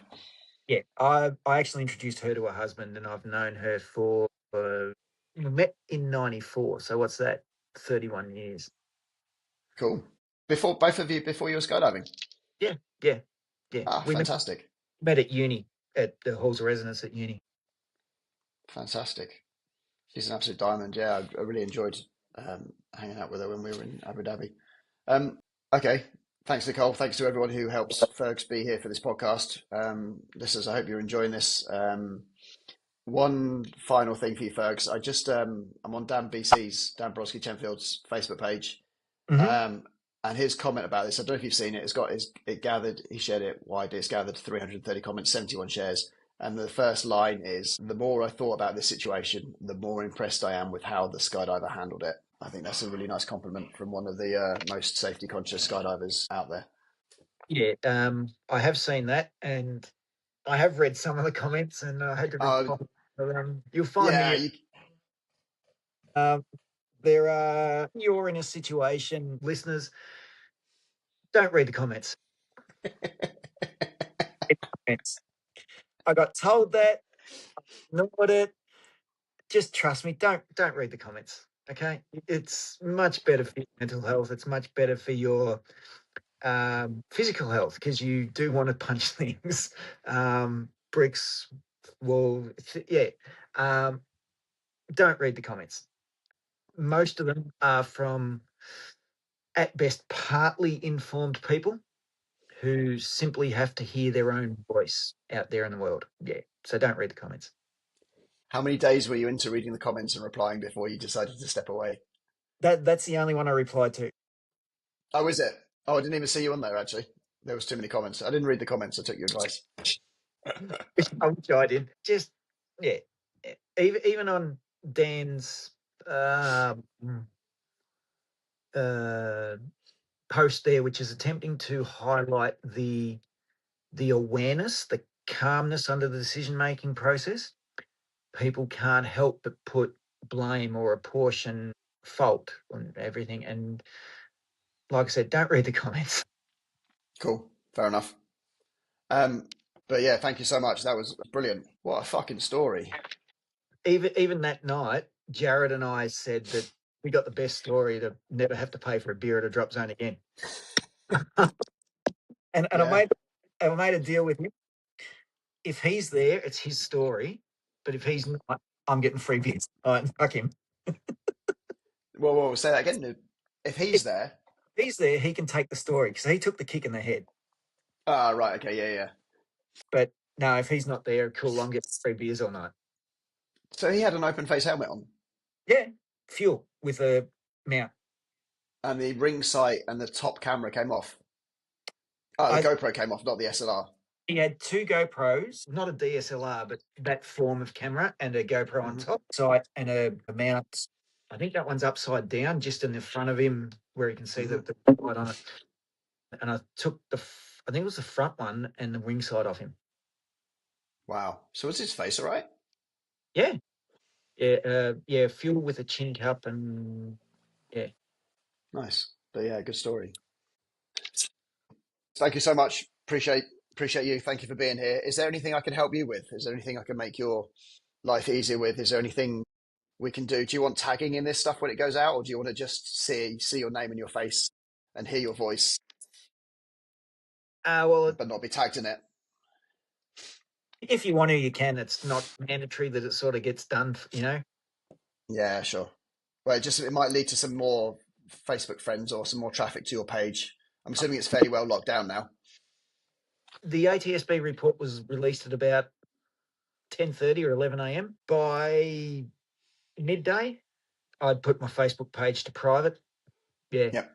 Yeah, I actually introduced her to her husband, and I've known her for we met in '94. So what's that? 31 years. Cool. Before both of you, before you were skydiving. Yeah. Ah, We fantastic. met at uni, at the halls of residence at uni. Fantastic. She's an absolute diamond. Yeah, I really enjoyed hanging out with her when we were in Abu Dhabi. Okay. Thanks, Nicole. Thanks to everyone who helps Fergs be here for this podcast. Listeners, I hope you're enjoying this. One final thing for you, Fergs. I'm on Dan Brodsky Chenfield's Facebook page. Mm-hmm. And his comment about this, I don't know if you've seen it. He shared it widely. It's gathered 330 comments, 71 shares. And the first line is, the more I thought about this situation, the more impressed I am with how the skydiver handled it. I think that's a really nice compliment from one of the most safety conscious skydivers out there. Yeah, I have seen that, and I have read some of the comments, and I had to respond. You'll find you're in a situation, listeners, don't read the comments. I got told that, ignored it. Just trust me, don't read the comments. Okay, it's much better for your mental health. It's much better for your physical health, because you do want to punch things, bricks, wall. Don't read the comments. Most of them are from, at best, partly informed people who simply have to hear their own voice out there in the world. Yeah, so don't read the comments. How many days were you into reading the comments and replying before you decided to step away? That's the only one I replied to. Oh, is it? Oh, I didn't even see you on there, actually. There was too many comments. I didn't read the comments. I took your advice. I wish I did. Just, yeah. Even on Dan's post there, which is attempting to highlight the awareness, the calmness under the decision-making process, people can't help but put blame or apportion fault on everything. And like I said, don't read the comments. Cool. Fair enough. But yeah, thank you so much. That was brilliant. What a fucking story. Even that night, Jared and I said that we got the best story to never have to pay for a beer at a drop zone again. and Yeah. I made a deal with him. If he's there, it's his story. But if he's not, I'm getting free beers. All right, fuck him. Well, say that again. If he's there. If he's there, he can take the story, because he took the kick in the head. Ah, right. Okay. Yeah. But no, if he's not there, cool, I'm getting free beers all night. So he had an open face helmet on. Yeah, fuel with a mount. And the ring sight and the top camera came off. Oh, the GoPro came off, not the SLR. He had two GoPros, not a DSLR, but that form of camera, and a GoPro on top, sight, and a mount. I think that one's upside down, just in the front of him, where you can see the light on it. And I took I think it was the front one and the wing sight off him. Wow. So was his face all right? Yeah. Fuel with a chin cup, and yeah. Nice. But yeah, good story. Thank you so much. Appreciate you. Thank you for being here. Is there anything I can help you with? Is there anything I can make your life easier with? Is there anything we can do? Do you want tagging in this stuff when it goes out, or do you want to just see your name and your face and hear your voice, Well, but not be tagged in it? if you want to, you can. It's not mandatory that it sort of gets done, you know. Yeah, sure. Well, it might lead to some more Facebook friends or some more traffic to your page. I'm assuming it's fairly well locked down now. The ATSB report was released at about 10:30 or 11 a.m. By midday, I'd put my Facebook page to private. Yeah. Yep.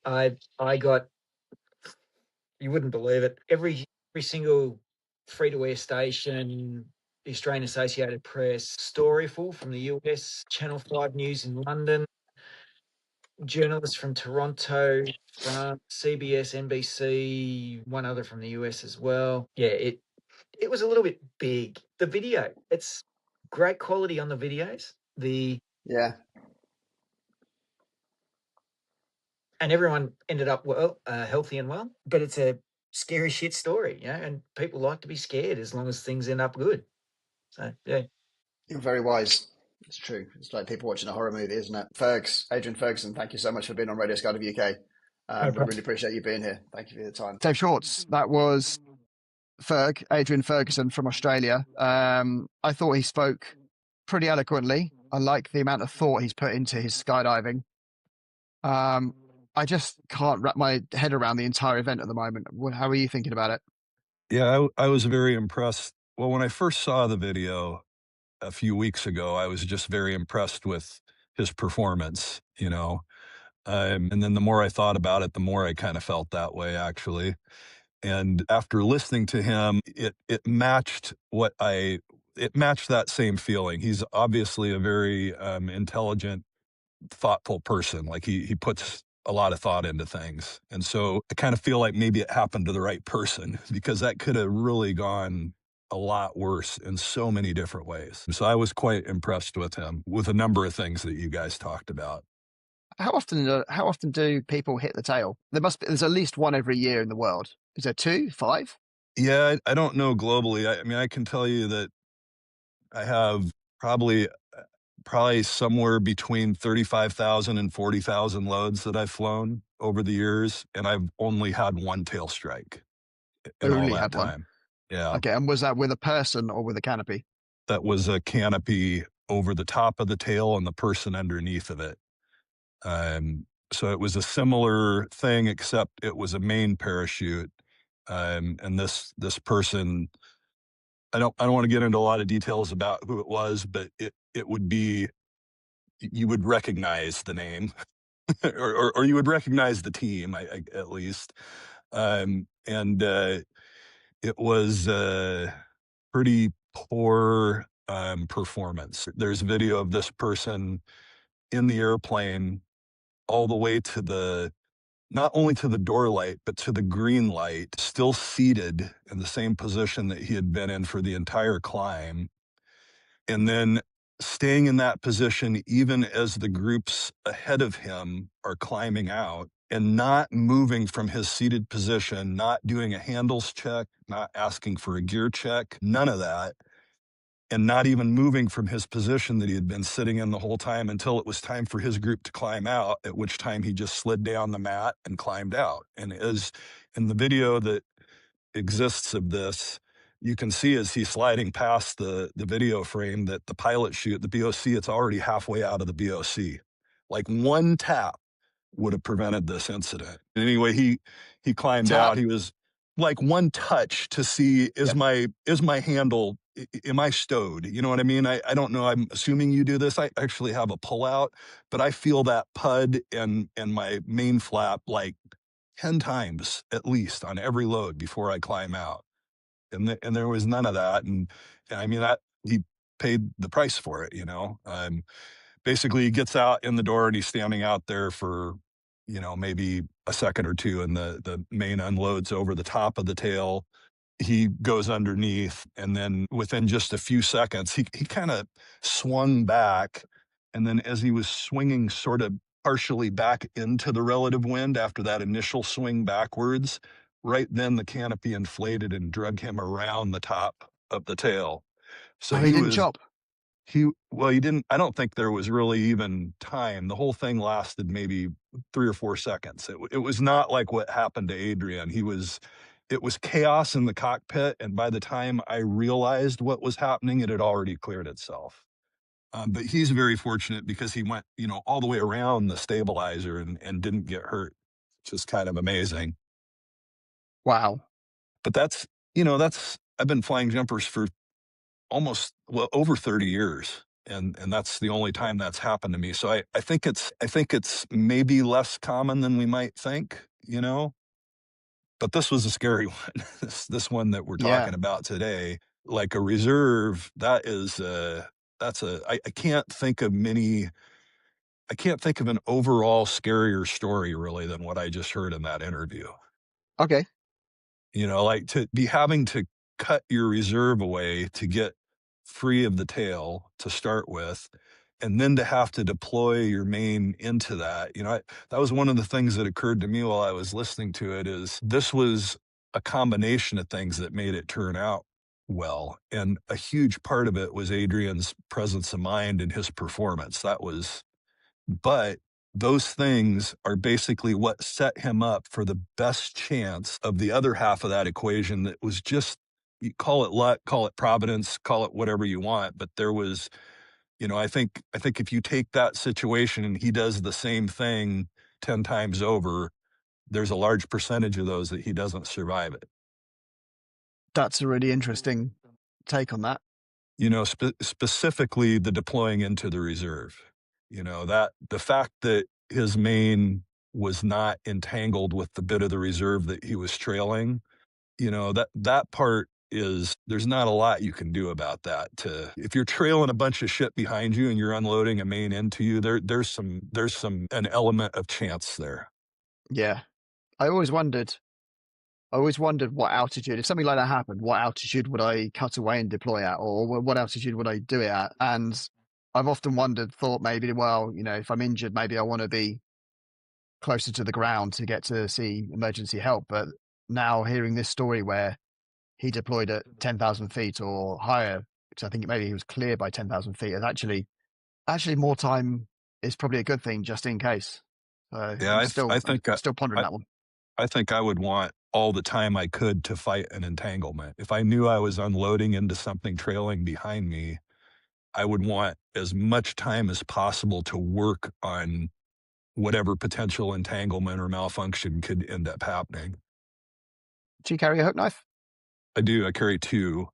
I got, you wouldn't believe it, every single free-to-air station, the Australian Associated Press, Storyful from the US, Channel 5 News in London, journalists from Toronto, France, CBS, NBC, one other from the US as well. Yeah, it was a little bit big. The video, it's great quality on the videos. Yeah. And everyone ended up well, healthy and well. But it's a scary shit story, you know, and people like to be scared as long as things end up good. So yeah. You're very wise. It's true. It's like people watching a horror movie, isn't it? Adrian Ferguson, thank you so much for being on Radio Sky of UK. No We problem. really appreciate you being here. Thank you for your time. Dave Shorts, that was Adrian Ferguson from Australia. I thought he spoke pretty eloquently. I like the amount of thought he's put into his skydiving. I just can't wrap my head around the entire event at the moment. How are you thinking about it? Yeah, I was very impressed. Well, when I first saw the video a few weeks ago, I was just very impressed with his performance, you know. And then the more I thought about it, the more I kind of felt that way, actually. And after listening to him, it matched that same feeling. He's obviously a very intelligent, thoughtful person. Like he puts a lot of thought into things. And so I kind of feel like maybe it happened to the right person, because that could have really gone a lot worse in so many different ways. So I was quite impressed with him with a number of things that you guys talked about. How often do people hit the tail? There's at least one every year in the world. Is there 2, 5? Yeah, I don't know globally. I mean, I can tell you that I have probably somewhere between 35,000 and 40,000 loads that I've flown over the years, and I've only had one tail strike in all Only that had one. time. Yeah. Okay, and was that with a person or with a canopy? That was a canopy over the top of the tail and the person underneath of it. So it was a similar thing, except it was a main parachute. And this person, I don't want to get into a lot of details about who it was, but it would be, you would recognize the name or you would recognize the team, at least. And it was a pretty poor performance. There's video of this person in the airplane all the way to not only to the door light, but to the green light, still seated in the same position that he had been in for the entire climb. And then staying in that position, even as the groups ahead of him are climbing out, and not moving from his seated position, not doing a handles check, not asking for a gear check, none of that. And not even moving from his position that he had been sitting in the whole time until it was time for his group to climb out, at which time he just slid down the mat and climbed out. And as in the video that exists of this, you can see as he's sliding past the video frame that the pilot chute, the BOC, it's already halfway out of the BOC. Like one tap would have prevented this incident. Anyway, he climbed out. He was like one touch to see, is my handle, am I stowed? You know what I mean? I don't know. I'm assuming you do this. I actually have a pullout, but I feel that PUD and my main flap like 10 times at least on every load before I climb out. And there was none of that. And I mean, that he paid the price for it, you know. Basically he gets out in the door and he's standing out there for, you know, maybe a second or two, and the main unloads over the top of the tail. He goes underneath, and then within just a few seconds, he kind of swung back. And then as he was swinging sort of partially back into the relative wind after that initial swing backwards, right then the canopy inflated and drug him around the top of the tail. So Oh, he didn't chop. he didn't. I don't think there was really even time. The whole thing lasted maybe 3 or 4 seconds. It was not like what happened to Adrian. It was chaos in the cockpit, and by the time I realized what was happening, it had already cleared itself. But he's very fortunate because he went, all the way around the stabilizer and didn't get hurt, which is kind of amazing. Wow. But that's I've been flying jumpers for over 30 years. And that's the only time that's happened to me. So I think it's maybe less common than we might think, but this was a scary one. This one that we're Yeah. talking about today, like a reserve, I can't think of an overall scarier story really than what I just heard in that interview. Okay. Like to be having to cut your reserve away to get free of the tail to start with, and then to have to deploy your main into that. That was one of the things that occurred to me while I was listening to it, is this was a combination of things that made it turn out well. And a huge part of it was Adrian's presence of mind and his performance. But those things are basically what set him up for the best chance of the other half of that equation. That was just, you call it luck, call it providence, call it whatever you want. But there was, I think if you take that situation and he does the same thing 10 times over, there's a large percentage of those that he doesn't survive it. That's a really interesting take on that. Specifically the deploying into the reserve. That the fact that his main was not entangled with the bit of the reserve that he was trailing, that part is, there's not a lot you can do about that. If you're trailing a bunch of shit behind you and you're unloading a main into you, there's an element of chance there. Yeah. I always wondered what altitude, if something like that happened, what altitude would I cut away and deploy at, or what altitude would I do it at? And I've often thought maybe, well, if I'm injured, maybe I want to be closer to the ground to get to see emergency help. But now hearing this story where he deployed at 10,000 feet or higher, which I think maybe he was clear by 10,000 feet, and actually more time is probably a good thing just in case. Yeah, I'm still pondering that one. I think I would want all the time I could to fight an entanglement. If I knew I was unloading into something trailing behind me, I would want as much time as possible to work on whatever potential entanglement or malfunction could end up happening. Do you carry a hook knife? I do. I carry 2.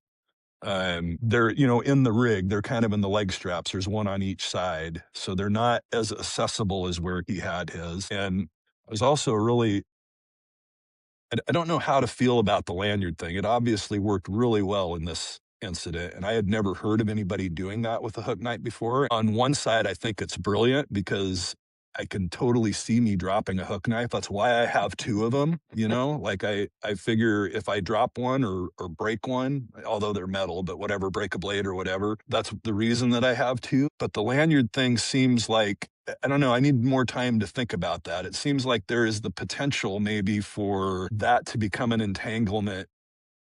They're, in the rig, they're kind of in the leg straps. There's one on each side. So they're not as accessible as where he had his. And I was also I don't know how to feel about the lanyard thing. It obviously worked really well in this incident, and I had never heard of anybody doing that with a hook knife before. On one side, I think it's brilliant because I can totally see me dropping a hook knife. That's why I have 2 of them, like I figure if I drop one or break one, although they're metal, but whatever, break a blade or whatever, that's the reason that I have 2. But the lanyard thing seems like, I don't know, I need more time to think about that. It seems like there is the potential maybe for that to become an entanglement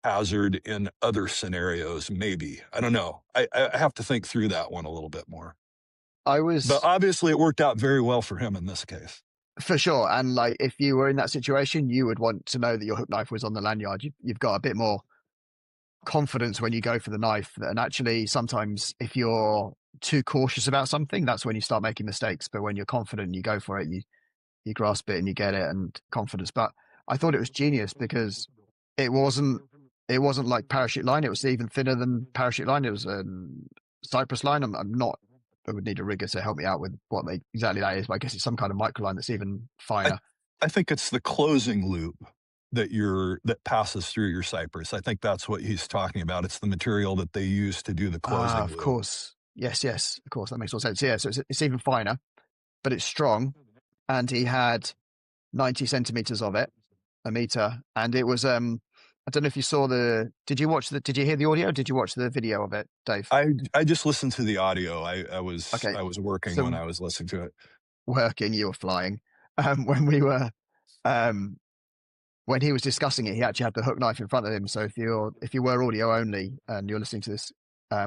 hazard in other scenarios, maybe. I don't know. I have to think through that one a little bit more. But obviously it worked out very well for him in this case. For sure. And like, if you were in that situation, you would want to know that your hook knife was on the lanyard. You've got a bit more confidence when you go for the knife. And actually, sometimes if you're too cautious about something, that's when you start making mistakes. But when you're confident, you go for it, you grasp it and you get it, and confidence. But I thought it was genius because it wasn't like parachute line. It was even thinner than parachute line. It was a cypress line. I would need a rigger to help me out with what exactly that is, but I guess it's some kind of microline that's even finer. I think it's the closing loop that passes through your cypress. I think that's what he's talking about. It's the material that they use to do the closing loop. Of course. Yes, of course. That makes all sense. Yeah, so it's even finer, but it's strong. And he had 90 centimeters of it, a meter. And it was, I don't know if you saw did you hear the audio? Did you watch the video of it, Dave? I just listened to the audio. I was working So when I was listening to it. working, you were flying. When we were, when he was discussing it, he actually had the hook knife in front of him. So if you were audio only and you're listening to this,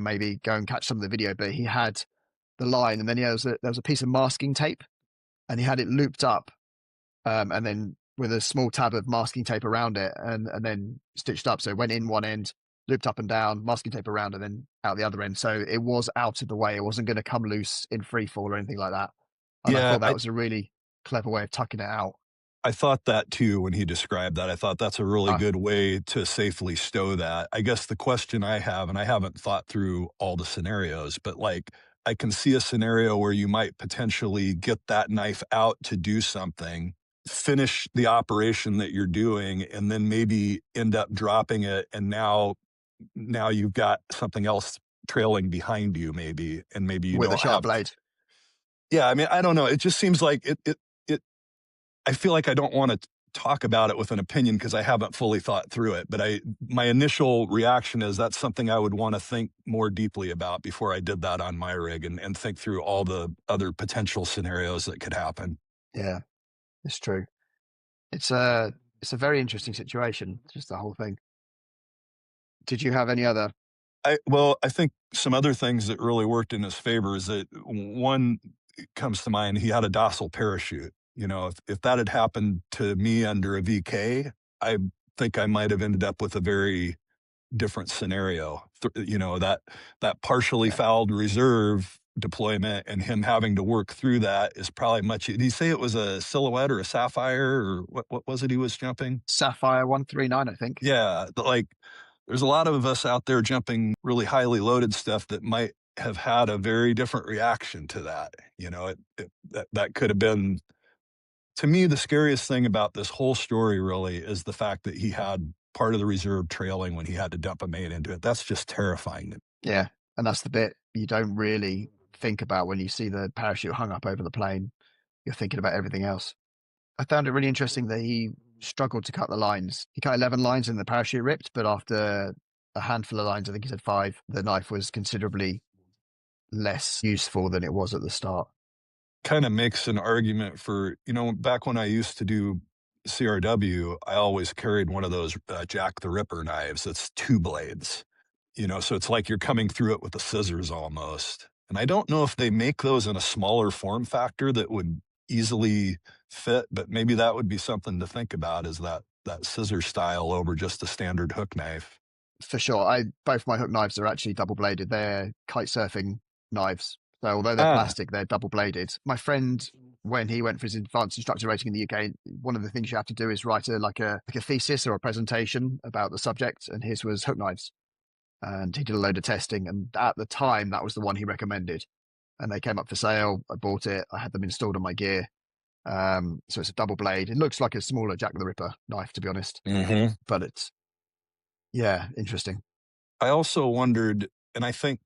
maybe go and catch some of the video. But he had the line, and then there was a piece of masking tape, and he had it looped up, and then with a small tab of masking tape around it, and then stitched up. So it went in one end, looped up and down, masking tape around, and then out the other end. So it was out of the way. It wasn't going to come loose in free fall or anything like that. And I Yeah, thought that was a really clever way of tucking it out. I thought that too when he described that. I thought that's a really Ah. good way to safely stow that. I guess the question I have, and I haven't thought through all the scenarios, but like I can see a scenario where you might potentially get that knife out to do something, finish the operation that you're doing, and then maybe end up dropping it. And now you've got something else trailing behind you, maybe, and maybe you With a don't sharp have. blade. Yeah, I mean, I don't know. It just seems like it I feel like I don't want to talk about it with an opinion because I haven't fully thought through it. But my initial reaction is that's something I would want to think more deeply about before I did that on my rig and think through all the other potential scenarios that could happen. Yeah, it's true. It's a very interesting situation, just the whole thing. Did you have any other? I think some other things that really worked in his favor is that one comes to mind. He had a docile parachute. You know, if that had happened to me under a VK, I think I might have ended up with a very different scenario. You know, that partially fouled reserve deployment and him having to work through that is probably much. Did he say it was a Silhouette or a Sapphire or what was it he was jumping? Sapphire 139, I think. Yeah, like there's a lot of us out there jumping really highly loaded stuff that might have had a very different reaction to that. You know, that could have been. To me, the scariest thing about this whole story really is the fact that he had part of the reserve trailing when he had to dump a main into it. That's just terrifying. Yeah, and that's the bit you don't really think about when you see the parachute hung up over the plane. You're thinking about everything else. I found it really interesting that he struggled to cut the lines. He cut 11 lines and the parachute ripped, but after a handful of lines, I think he said 5, the knife was considerably less useful than it was at the start. Kind of makes an argument for, you know, back when I used to do CRW, I always carried one of those Jack the Ripper knives that's 2 blades, you know, so it's like you're coming through it with the scissors almost. And I don't know if they make those in a smaller form factor that would easily fit, but maybe that would be something to think about, is that scissor style over just a standard hook knife. For sure. Both my hook knives are actually double bladed. They're kite surfing knives. So although they're plastic, they're double bladed. My friend, when he went for his advanced instructor rating in the UK, one of the things you have to do is write a thesis or a presentation about the subject, and his was hook knives. And he did a load of testing, and at the time, that was the one he recommended. And they came up for sale. I bought it. I had them installed on my gear. So it's a double blade. It looks like a smaller Jack the Ripper knife, to be honest. Mm-hmm. But it's, yeah, interesting. I also wondered, and I think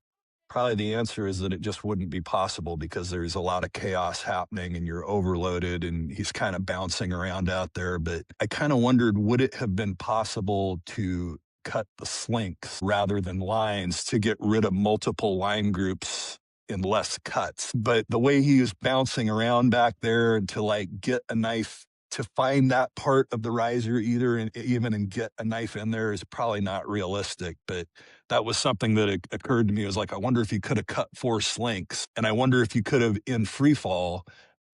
probably the answer is that it just wouldn't be possible because there's a lot of chaos happening and you're overloaded and he's kind of bouncing around out there. But I kind of wondered, would it have been possible to cut the slinks rather than lines to get rid of multiple line groups in less cuts? But the way he was bouncing around back there to like get a knife to find that part of the riser even and get a knife in there is probably not realistic. But that was something that occurred to me. It was like, I wonder if you could have cut 4 slinks, and I wonder if you could have in free fall.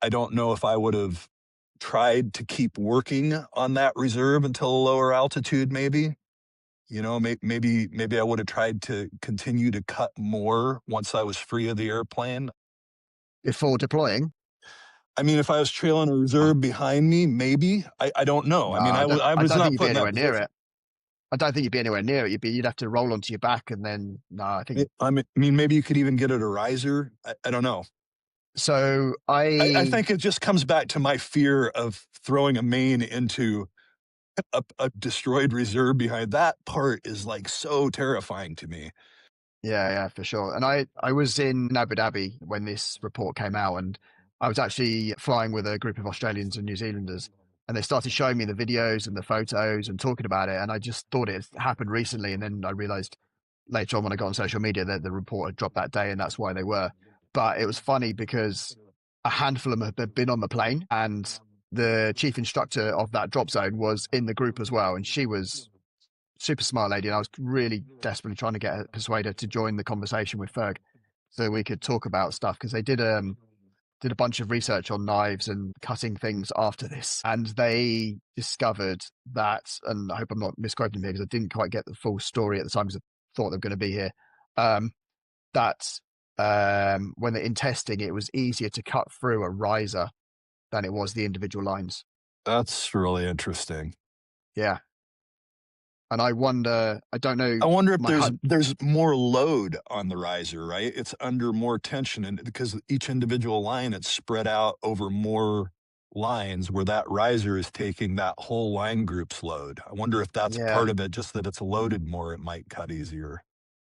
I don't know if I would have tried to keep working on that reserve until a lower altitude, maybe. You know, maybe I would have tried to continue to cut more once I was free of the airplane. Before deploying? I mean, if I was trailing a reserve behind me, maybe. I don't know. No, I mean, I was don't not think you'd be putting anywhere that near it. I don't think you'd be anywhere near it. You'd have to roll onto your back, and then I think. I mean, maybe you could even get it a riser. I don't know. So I think it just comes back to my fear of throwing a main into a destroyed reserve behind. That part is like so terrifying to me. Yeah, for sure. And I was in Abu Dhabi when this report came out, and I was actually flying with a group of Australians and New Zealanders, and they started showing me the videos and the photos and talking about it. And I just thought it happened recently. And then I realized later on when I got on social media that the report had dropped that day, and that's why they were. But it was funny because a handful of them had been on the plane, and the chief instructor of that drop zone was in the group as well. And she was super smart lady. And I was really desperately trying to persuade her to join the conversation with Ferg so we could talk about stuff, because they did a bunch of research on knives and cutting things after this. And they discovered that, and I hope I'm not misquoting here because I didn't quite get the full story at the time because I thought they were going to be here, that when in testing, it was easier to cut through a riser than it was the individual lines. That's really interesting. Yeah. And I wonder, I don't know. I wonder if there's more load on the riser, right? It's under more tension, and because each individual line, it's spread out over more lines, where that riser is taking that whole line group's load. I wonder if that's part of it, just that it's loaded more, it might cut easier.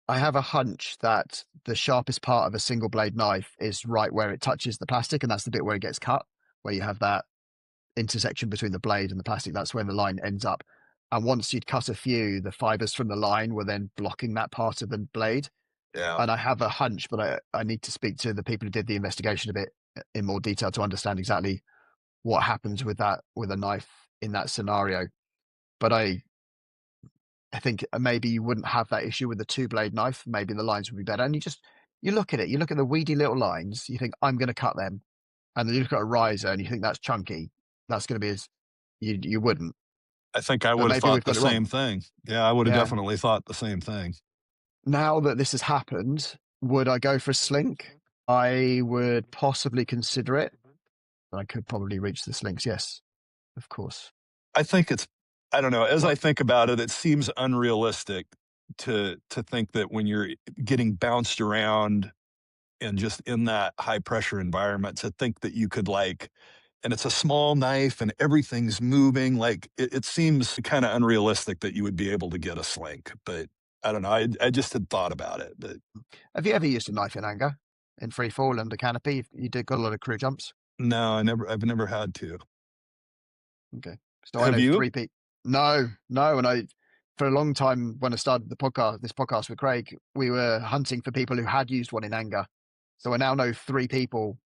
I have a hunch that the sharpest part of a single blade knife is right where it touches the plastic, and that's the bit where it gets cut, where you have that intersection between the blade and the plastic. That's where the line ends up. And once you'd cut a few, the fibers from the line were then blocking that part of the blade. Yeah. And I have a hunch, but I need to speak to the people who did the investigation a bit in more detail to understand exactly what happens with that, with a knife in that scenario. But I think maybe you wouldn't have that issue with a 2-blade knife. Maybe the lines would be better. And you look at it, you look at the weedy little lines, you think, I'm going to cut them. And then you look at a riser and you think that's chunky. That's going to be you wouldn't. I think I would have thought the same thing. Yeah, I would have definitely thought the same thing. Now that this has happened, would I go for a slink? I would possibly consider it. I could probably reach the slinks. Yes, of course. I think I don't know. As I think about it, it seems unrealistic to think that when you're getting bounced around and just in that high pressure environment, to think that you could and it's a small knife and everything's moving. It seems kind of unrealistic that you would be able to get a slink, but I don't know. I just had thought about it. But have you ever used a knife in anger, in free fall under canopy? You got a lot of crew jumps? No, I've never had to. Okay. So have I know you? 3 people. No. And for a long time, when I started this podcast with Craig, we were hunting for people who had used one in anger. So I now know 3 people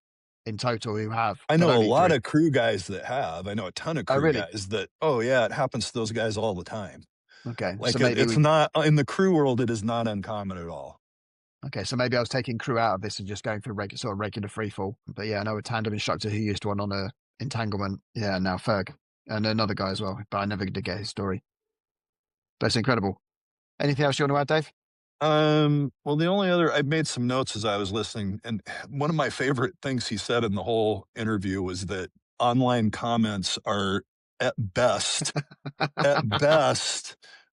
in total who have. I know a lot of crew guys that have. I know a ton of crew guys that, it happens to those guys all the time. Okay. So maybe it's not, in the crew world, it is not uncommon at all. Okay. So maybe I was taking crew out of this and just going for regular free fall. But yeah, I know a tandem instructor who used one on a entanglement. Yeah, now Ferg. And another guy as well, but I never did get his story. But it's incredible. Anything else you want to add, Dave? Well, the only other, I made some notes as I was listening, and one of my favorite things he said in the whole interview was that online comments are at best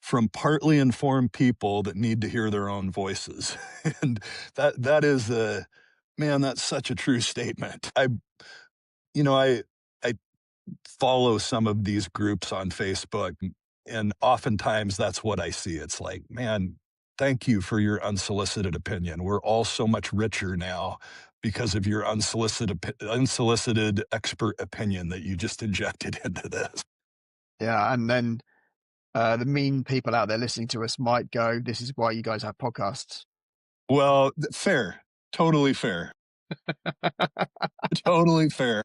from partly informed people that need to hear their own voices. And that is man, that's such a true statement. I follow some of these groups on Facebook, and oftentimes that's what I see. It's like, man, thank you for your unsolicited opinion. We're all so much richer now because of your unsolicited expert opinion that you just injected into this. Yeah, and then the mean people out there listening to us might go, this is why you guys have podcasts. Well, fair. Totally fair. Totally fair.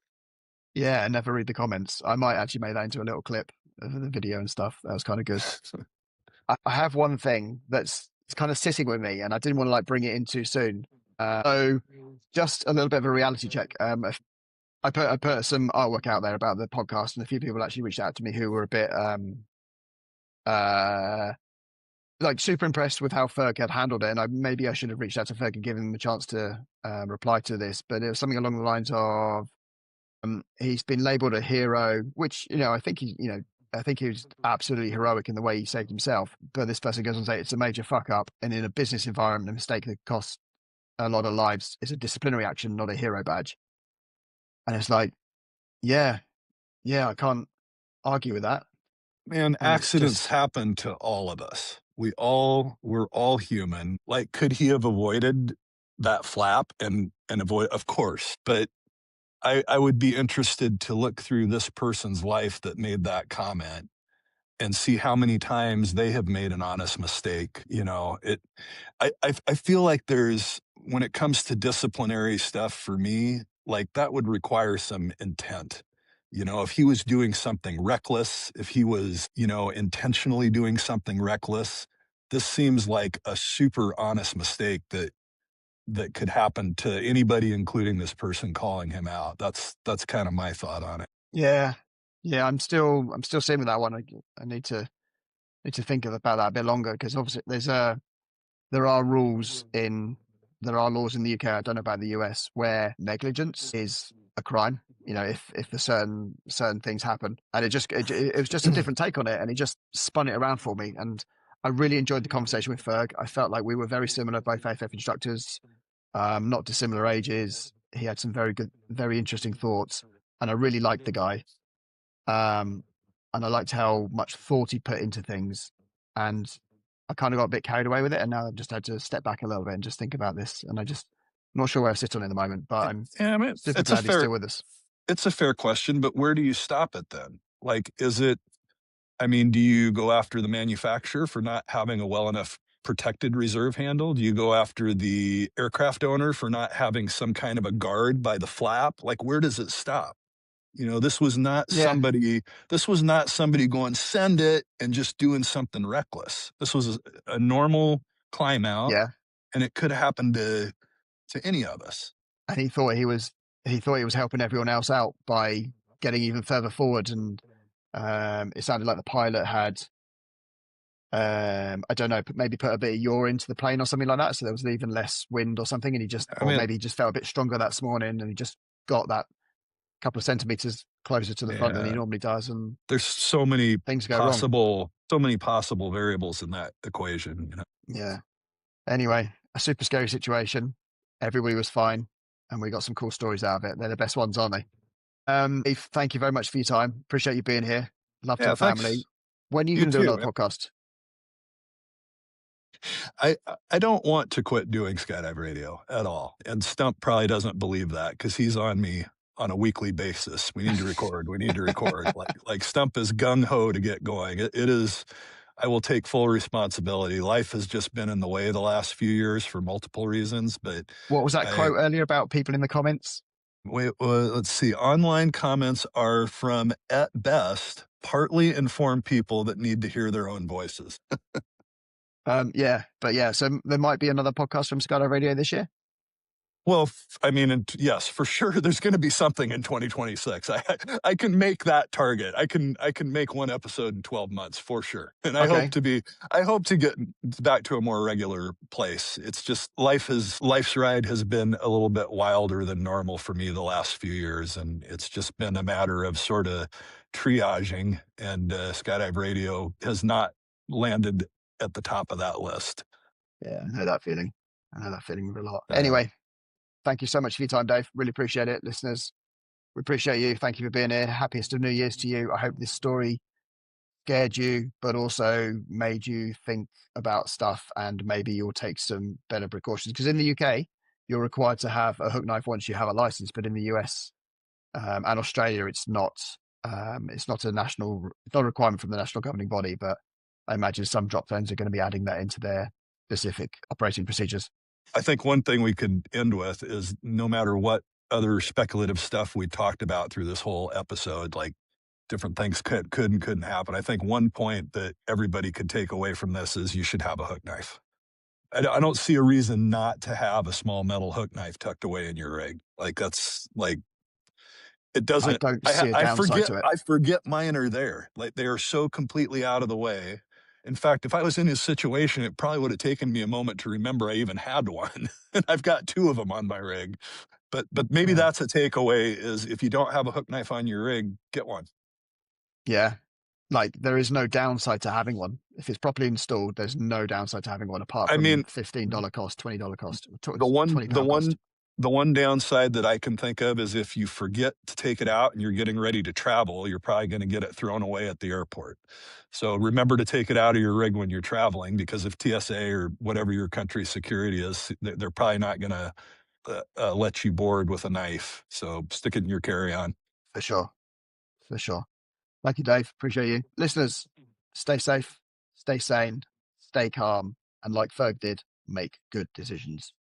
Yeah, never read the comments. I might actually make that into a little clip of the video and stuff. That was kind of good. I have one thing that's kind of sitting with me, and I didn't want to bring it in too soon. So just a little bit of a reality check. I put some artwork out there about the podcast, and a few people actually reached out to me who were a bit super impressed with how Ferg had handled it. And maybe I should have reached out to Ferg and given him a chance to reply to this, but it was something along the lines of he's been labeled a hero, which I think he was absolutely heroic in the way he saved himself. But this person goes on to say it's a major fuck up, and in a business environment, a mistake that costs a lot of lives is a disciplinary action, not a hero badge. And it's like, yeah, I can't argue with that. Man, accidents happen to all of us. We're all human. Could he have avoided that flap and avoid? Of course, but I would be interested to look through this person's life that made that comment and see how many times they have made an honest mistake. I feel like when it comes to disciplinary stuff for me, like that would require some intent. If he was doing something reckless, if he was, intentionally doing something reckless, this seems like a super honest mistake that could happen to anybody, including this person calling him out. That's kind of my thought on it. Yeah. Yeah, I'm still seeing with that one. I need to think about that a bit longer, because obviously there are laws in the UK, I don't know about the US, where negligence is a crime. If the certain things happen, and it was just a different take on it, and he just spun it around for me, and I really enjoyed the conversation with Ferg. I felt like we were very similar, both AFF instructors, not dissimilar ages. He had some very good, very interesting thoughts, and I really liked the guy. And I liked how much thought he put into things, and I kind of got a bit carried away with it, and now I've just had to step back a little bit and just think about this, and I'm not sure where I sit on it at the moment, but I'm Yeah, I mean, super glad he's still with us. It's a fair question, but where do you stop it then? Like, do you go after the manufacturer for not having a well enough protected reserve handle? Do you go after the aircraft owner for not having some kind of a guard by the flap? Like, where does it stop? This was not Yeah. somebody going, send it, and just doing something reckless. This was a normal climb out, Yeah. and it could have happened to any of us. And he thought he was helping everyone else out by getting even further forward, and it sounded like the pilot had, I don't know, maybe put a bit of yaw into the plane or something like that, so there was even less wind or something, and maybe he just felt a bit stronger that morning, and he just got that couple of centimeters closer to the front than he normally does, and there's so many things go wrong. So many possible variables in that equation. Yeah. Anyway, a super scary situation. Everybody was fine, and we got some cool stories out of it. They're the best ones, aren't they? Eve, thank you very much for your time. Appreciate you being here. Love to the family. Thanks. When are you going to do another podcast? I don't want to quit doing Skydive Radio at all. And Stump probably doesn't believe that, because he's on me on a weekly basis. We need to record. Like Stump is gung-ho to get going. It is, I will take full responsibility. Life has just been in the way the last few years for multiple reasons. But what was that quote earlier about people in the comments? Wait, let's see. Online comments are from, at best, partly informed people that need to hear their own voices. So there might be another podcast from Skydive Radio this year. Well, yes, for sure. There's going to be something in 2026. I can make that target. I can make one episode in 12 months for sure. And I hope to get back to a more regular place. It's just life's ride has been a little bit wilder than normal for me the last few years, and it's just been a matter of sort of triaging. And Skydive Radio has not landed at the top of that list. Yeah, I know that feeling. a lot. Anyway. Thank you so much for your time, Dave. Really appreciate it. Listeners, we appreciate you. Thank you for being here. Happiest of New Year's to you. I hope this story scared you, but also made you think about stuff, and maybe you'll take some better precautions. Because in the UK, you're required to have a hook knife once you have a license, but in the US and Australia, it's not a requirement from the national governing body, but I imagine some drop zones are going to be adding that into their specific operating procedures. I think one thing we could end with is, no matter what other speculative stuff we talked about through this whole episode, like different things could and couldn't happen, I think one point that everybody could take away from this is you should have a hook knife. I don't see a reason not to have a small metal hook knife tucked away in your rig. Like, that's like, it doesn't. I don't see a downside to it. I forget mine are there. Like, they are so completely out of the way. In fact, if I was in his situation, it probably would have taken me a moment to remember I even had one. And I've got 2 of them on my rig. But maybe that's a takeaway, is if you don't have a hook knife on your rig, get one. Yeah. Like, there is no downside to having one. If it's properly installed, there's no downside to having one, apart from $15 cost, $20 cost. The one downside that I can think of is if you forget to take it out and you're getting ready to travel, you're probably going to get it thrown away at the airport. So remember to take it out of your rig when you're traveling, because if TSA or whatever your country's security is, they're probably not going to let you board with a knife. So stick it in your carry-on. For sure. Thank you, Dave. Appreciate you. Listeners, stay safe, stay sane, stay calm, and like Ferg did, make good decisions.